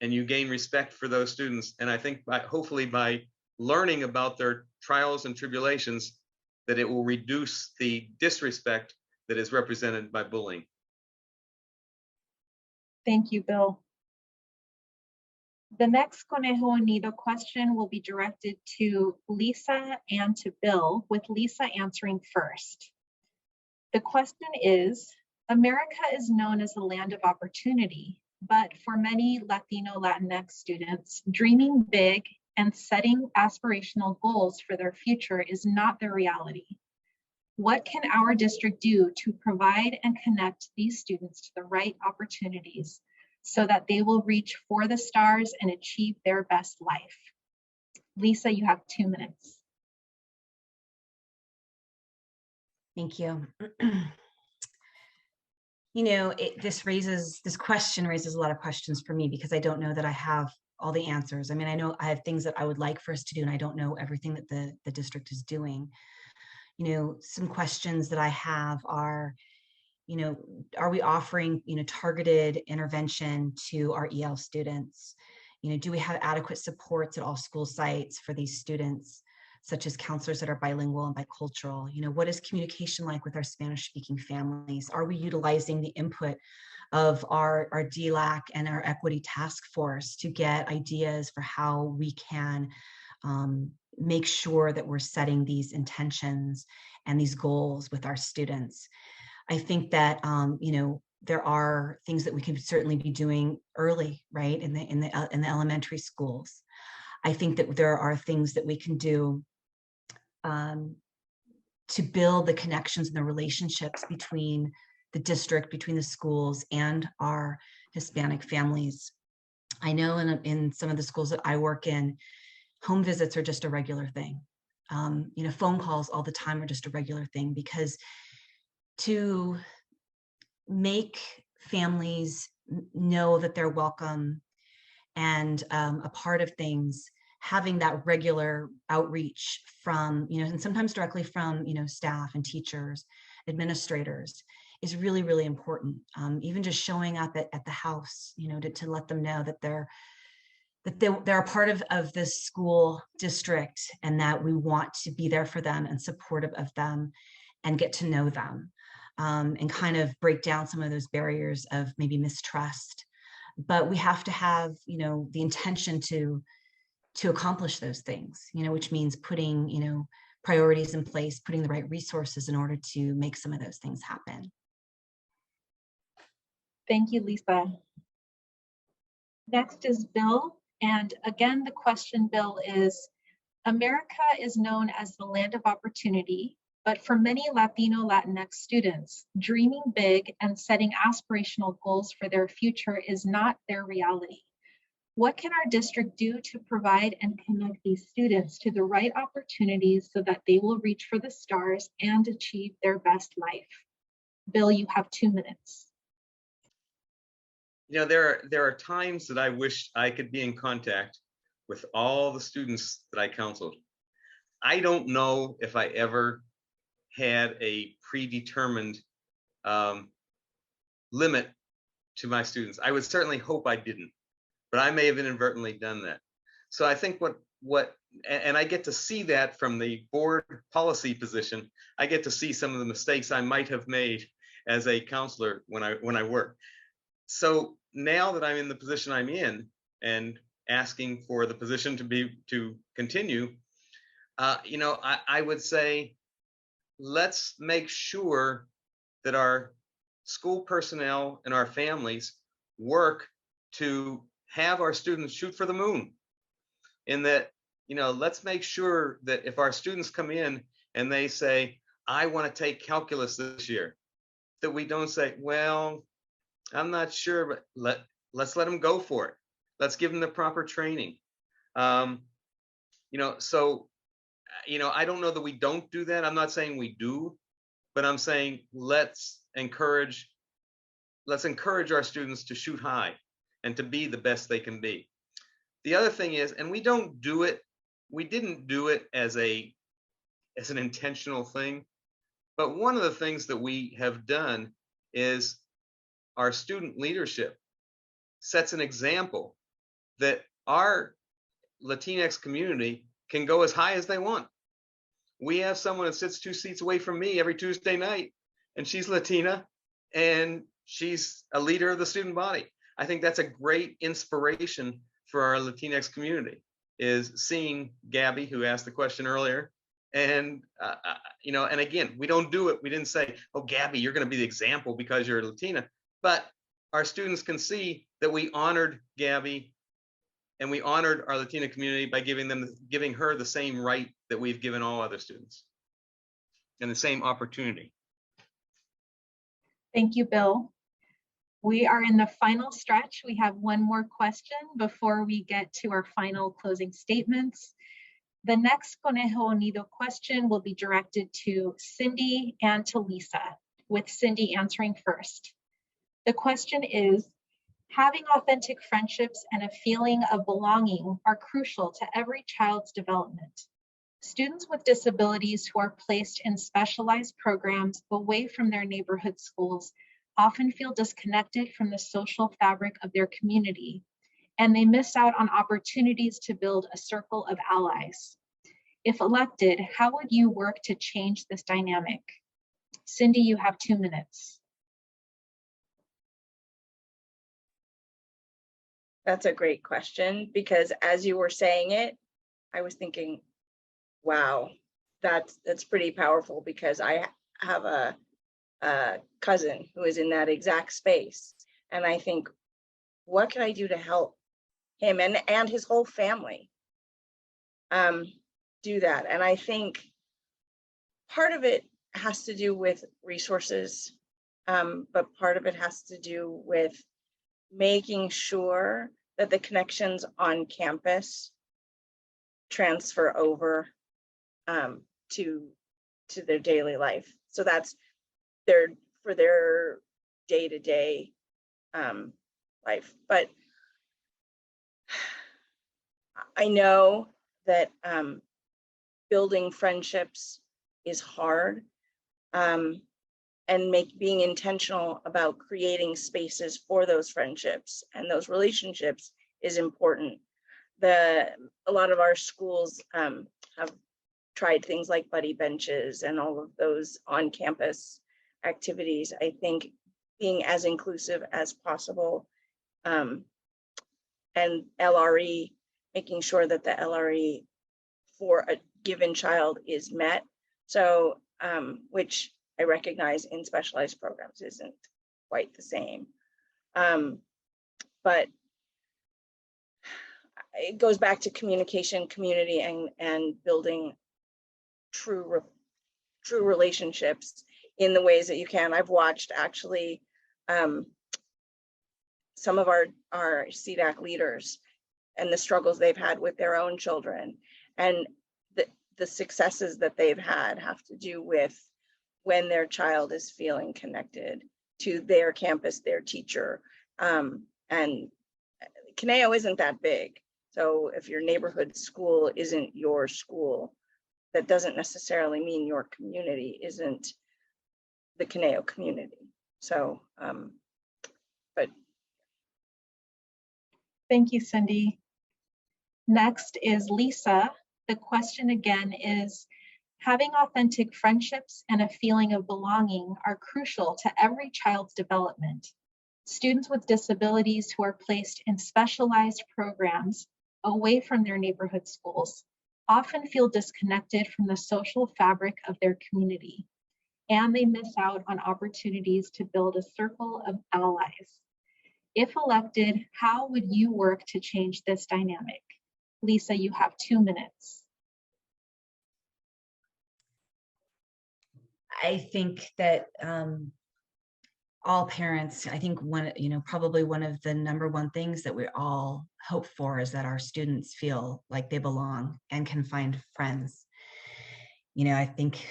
and you gain respect for those students. And I think hopefully by learning about their trials and tribulations, that it will reduce the disrespect that is represented by bullying. Thank you, Bill. The next Conejo Unido question will be directed to Lisa and to Bill, with Lisa answering first. The question is, America is known as a land of opportunity, but for many Latino, Latinx students, dreaming big and setting aspirational goals for their future is not their reality. What can our district do to provide and connect these students to the right opportunities so that they will reach for the stars and achieve their best life? Lisa, you have 2 minutes. Thank you. You know, this question raises a lot of questions for me, because I don't know that I have all the answers. I mean, I know I have things that I would like for us to do, and I don't know everything that the district is doing. You know, some questions that I have are, you know, are we offering, you know, targeted intervention to our EL students? You know, do we have adequate supports at all school sites for these students, such as counselors that are bilingual and bicultural? You know, what is communication like with our Spanish-speaking families? Are we utilizing the input of our DLAC and our equity task force to get ideas for how we can make sure that we're setting these intentions and these goals with our students? I think that, you know, there are things that we can certainly be doing early, right, in the elementary schools. I think that there are things that we can do to build the connections and the relationships between the district, between the schools and our Hispanic families. I know in some of the schools that I work in, home visits are just a regular thing. You know, phone calls all the time are just a regular thing, because to make families know that they're welcome and a part of things, having that regular outreach from, you know, and sometimes directly from, you know, staff and teachers, administrators, is really, really important. Even just showing up at the house, you know, to let them know that they're a part of this school district and that we want to be there for them and supportive of them and get to know them, and kind of break down some of those barriers of maybe mistrust. But we have to have, you know, the intention to accomplish those things, you know, which means putting, you know, priorities in place, putting the right resources in order to make some of those things happen. Thank you, Lisa. Next is Bill. And again, the question, Bill, is America is known as the land of opportunity, but for many Latino, Latinx students, dreaming big and setting aspirational goals for their future is not their reality. What can our district do to provide and connect these students to the right opportunities so that they will reach for the stars and achieve their best life? Bill, you have 2 minutes. You know, there are times that I wish I could be in contact with all the students that I counseled. I don't know if I ever had a predetermined limit to my students. I would certainly hope I didn't, but I may have inadvertently done that. So I think and I get to see that from the board policy position. I get to see some of the mistakes I might have made as a counselor when I work. So now that I'm in the position I'm in and asking for the position to continue, you know, I would say, let's make sure that our school personnel and our families work to have our students shoot for the moon. In that, you know, let's make sure that if our students come in and they say, I want to take calculus this year, that we don't say, well, I'm not sure, but let's let them go for it. Let's give them the proper training. You know, so, you know, I don't know that we don't do that. I'm not saying we do, but I'm saying let's encourage our students to shoot high and to be the best they can be. The other thing is, and we didn't do it as an intentional thing, but one of the things that we have done is our student leadership sets an example that our Latinx community can go as high as they want. We have someone that sits 2 seats away from me every Tuesday night, and she's Latina, and she's a leader of the student body. I think that's a great inspiration for our Latinx community, is seeing Gabby, who asked the question earlier. And, you know, and again, we don't do it. We didn't say, oh, Gabby, you're going to be the example because you're a Latina. But our students can see that we honored Gabby and we honored our Latina community by giving her the same right that we've given all other students and the same opportunity. Thank you, Bill. We are in the final stretch. We have one more question before we get to our final closing statements. The next Conejo Unido question will be directed to Cindy and to Lisa, with Cindy answering first. The question is, having authentic friendships and a feeling of belonging are crucial to every child's development. Students with disabilities who are placed in specialized programs away from their neighborhood schools often feel disconnected from the social fabric of their community, and they miss out on opportunities to build a circle of allies. If elected, how would you work to change this dynamic? Cindy, you have 2 minutes. That's a great question, because as you were saying it, I was thinking, wow, that's pretty powerful, because I have a cousin who is in that exact space. And I think, what can I do to help him and his whole family do that? And I think part of it has to do with resources, but part of it has to do with making sure that the connections on campus transfer over to their daily life. So that's for their day-to-day life. But I know that building friendships is hard. and being intentional about creating spaces for those friendships and those relationships is important. A lot of our schools have tried things like buddy benches and all of those on-campus activities. I think being as inclusive as possible, and LRE, making sure that the LRE for a given child is met. So, which I recognize in specialized programs isn't quite the same. But it goes back to communication, community, and building true relationships in the ways that you can. I've watched actually some of our CDAC leaders and the struggles they've had with their own children, and the successes that they've had have to do with when their child is feeling connected to their campus, their teacher. And Conejo isn't that big. So if your neighborhood school isn't your school, that doesn't necessarily mean your community isn't the Conejo community. So, but. Thank you, Cindy. Next is Lisa. The question again is, having authentic friendships and a feeling of belonging are crucial to every child's development. Students with disabilities who are placed in specialized programs away from their neighborhood schools often feel disconnected from the social fabric of their community, and they miss out on opportunities to build a circle of allies. If elected, how would you work to change this dynamic? Lisa, you have 2 minutes. I think that all parents, I think probably one of the number one things that we all hope for is that our students feel like they belong and can find friends. I think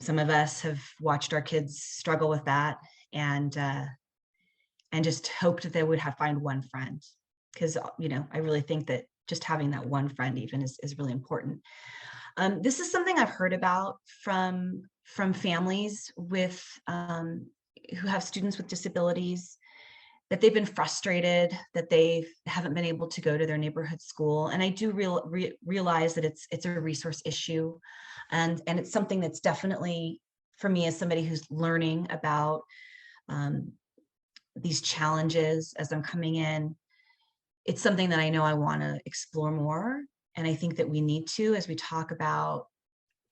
some of us have watched our kids struggle with that, and just hoped that they would find one friend, because I really think that just having that one friend even is really important. This is something I've heard about from families with who have students with disabilities, that they've been frustrated that they haven't been able to go to their neighborhood school. And I do realize that it's a resource issue, and it's something that's definitely, for me as somebody who's learning about these challenges as I'm coming in, it's something that I know I want to explore more. And I think that we need to, as we talk about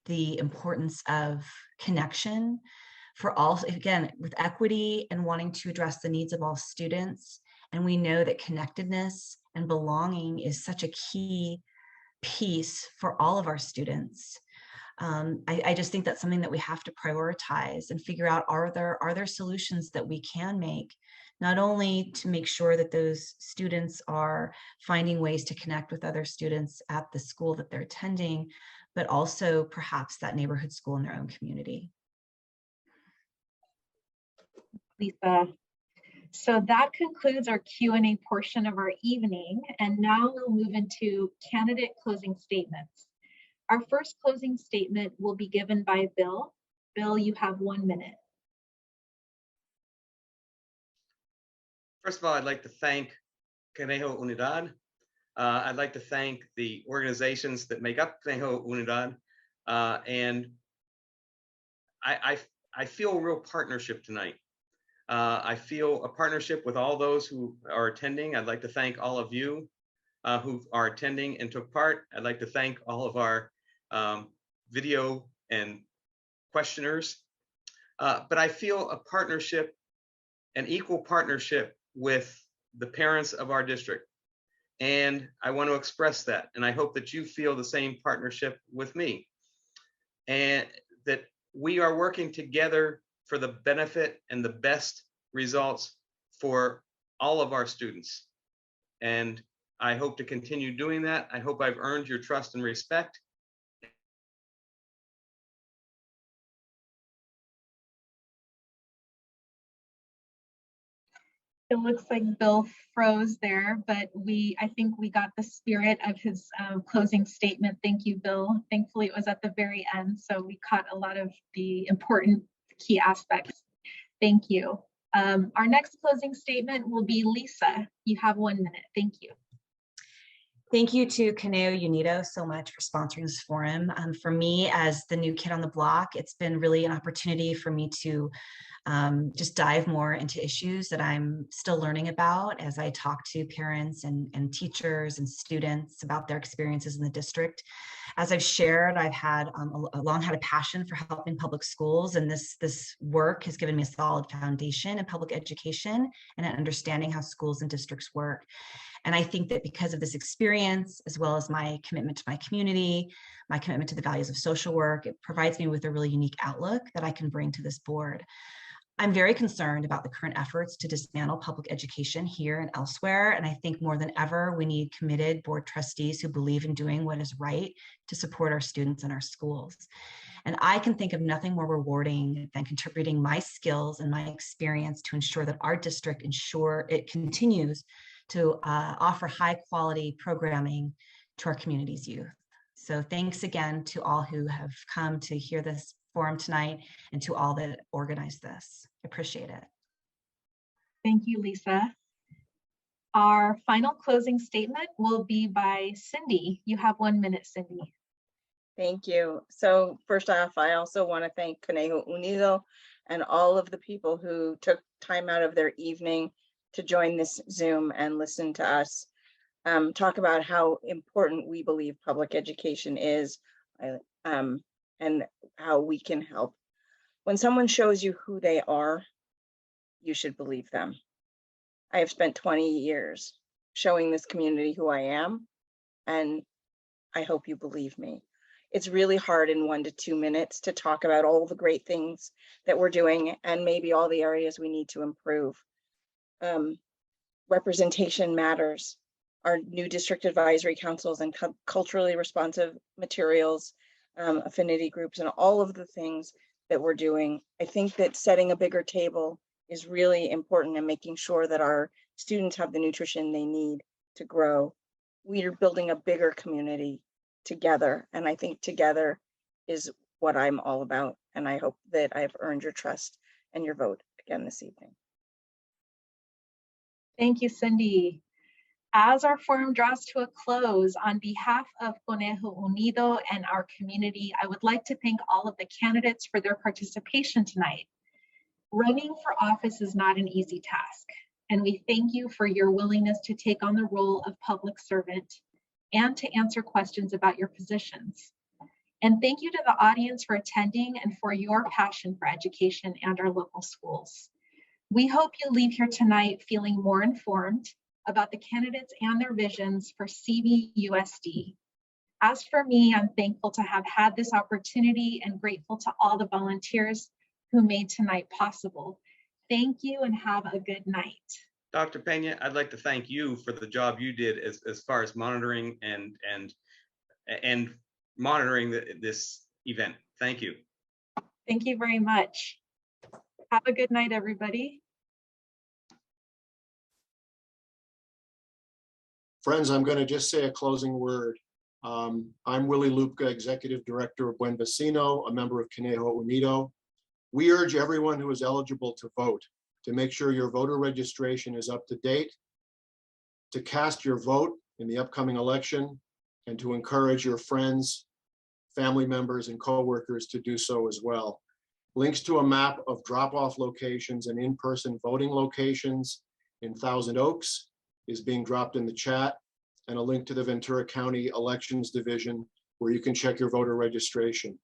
the importance of connection for all, again, with equity and wanting to address the needs of all students. And we know that connectedness and belonging is such a key piece for all of our students. I just think that's something that we have to prioritize and figure out, are there solutions that we can make, not only to make sure that those students are finding ways to connect with other students at the school that they're attending, but also perhaps that neighborhood school in their own community. Lisa. So that concludes our Q&A portion of our evening, and now we'll move into candidate closing statements. Our first closing statement will be given by Bill. Bill, you have 1 minute. First of all, I'd like to thank Conejo Unidad. I'd like to thank the organizations that make up Conejo Unidad. And I feel a real partnership tonight. I feel a partnership with all those who are attending. I'd like to thank all of you who are attending and took part. I'd like to thank all of our video and questioners. But I feel a partnership, an equal partnership with the parents of our district. And I want to express that. And I hope that you feel the same partnership with me, and that we are working together for the benefit and the best results for all of our students. And I hope to continue doing that. I hope I've earned your trust and respect. It looks like Bill froze there, but I think we got the spirit of his closing statement. Thank you, Bill. Thankfully, it was at the very end, so we caught a lot of the important key aspects. Thank you. Our next closing statement will be Lisa. You have 1 minute. Thank you. Thank you to Conejo Unido so much for sponsoring this forum. For me, as the new kid on the block, it's been really an opportunity for me to just dive more into issues that I'm still learning about as I talk to parents and teachers and students about their experiences in the district. As I've shared, I've had long had a passion for helping public schools, and this work has given me a solid foundation in public education and an understanding how schools and districts work. And I think that because of this experience, as well as my commitment to my community, my commitment to the values of social work, it provides me with a really unique outlook that I can bring to this board. I'm very concerned about the current efforts to dismantle public education here and elsewhere. And I think more than ever, we need committed board trustees who believe in doing what is right to support our students and our schools. And I can think of nothing more rewarding than contributing my skills and my experience to ensure that our district continues to offer high quality programming to our community's youth. So thanks again to all who have come to hear this forum tonight and to all that organized this. I appreciate it. Thank you, Lisa. Our final closing statement will be by Cindy. You have 1 minute, Cindy. Thank you. So first off, I also want to thank Conejo Unido and all of the people who took time out of their evening to join this Zoom and listen to us talk about how important we believe public education is and how we can help. When someone shows you who they are, you should believe them. I have spent 20 years showing this community who I am, and I hope you believe me. It's really hard in 1 to 2 minutes to talk about all the great things that we're doing and maybe all the areas we need to improve. Representation matters. Our new district advisory councils and culturally responsive materials, affinity groups, and all of the things that we're doing. I think that setting a bigger table is really important and making sure that our students have the nutrition they need to grow. We are building a bigger community together, and I think together is what I'm all about. And I hope that I've earned your trust and your vote again this evening. Thank you, Cindy. As our forum draws to a close, on behalf of Conejo Unido and our community, I would like to thank all of the candidates for their participation tonight. Running for office is not an easy task, and we thank you for your willingness to take on the role of public servant and to answer questions about your positions. And thank you to the audience for attending and for your passion for education and our local schools. We hope you leave here tonight feeling more informed about the candidates and their visions for CVUSD. As for me, I'm thankful to have had this opportunity and grateful to all the volunteers who made tonight possible. Thank you and have a good night. Dr. Pena, I'd like to thank you for the job you did as far as monitoring and monitoring this event. Thank you. Thank you very much. Have a good night, everybody. Friends, I'm going to just say a closing word. I'm Willie Lupka, Executive Director of Buen Vecino, a member of Conejo Unido. We urge everyone who is eligible to vote to make sure your voter registration is up to date, to cast your vote in the upcoming election, and to encourage your friends, family members, and coworkers to do so as well. Links to a map of drop-off locations and in-person voting locations in Thousand Oaks is being dropped in the chat, and a link to the Ventura County Elections Division where you can check your voter registration.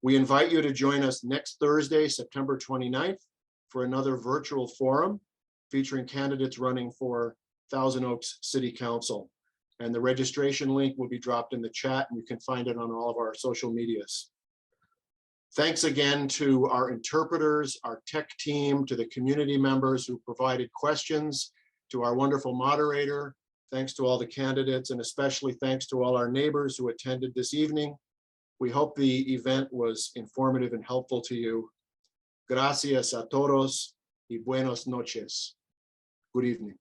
We invite you to join us next Thursday, September 29th, for another virtual forum featuring candidates running for Thousand Oaks City Council. And the registration link will be dropped in the chat, and you can find it on all of our social medias. Thanks again to our interpreters, our tech team, to the community members who provided questions, to our wonderful moderator. Thanks to all the candidates, and especially thanks to all our neighbors who attended this evening. We hope the event was informative and helpful to you. Gracias a todos y buenas noches. Good evening.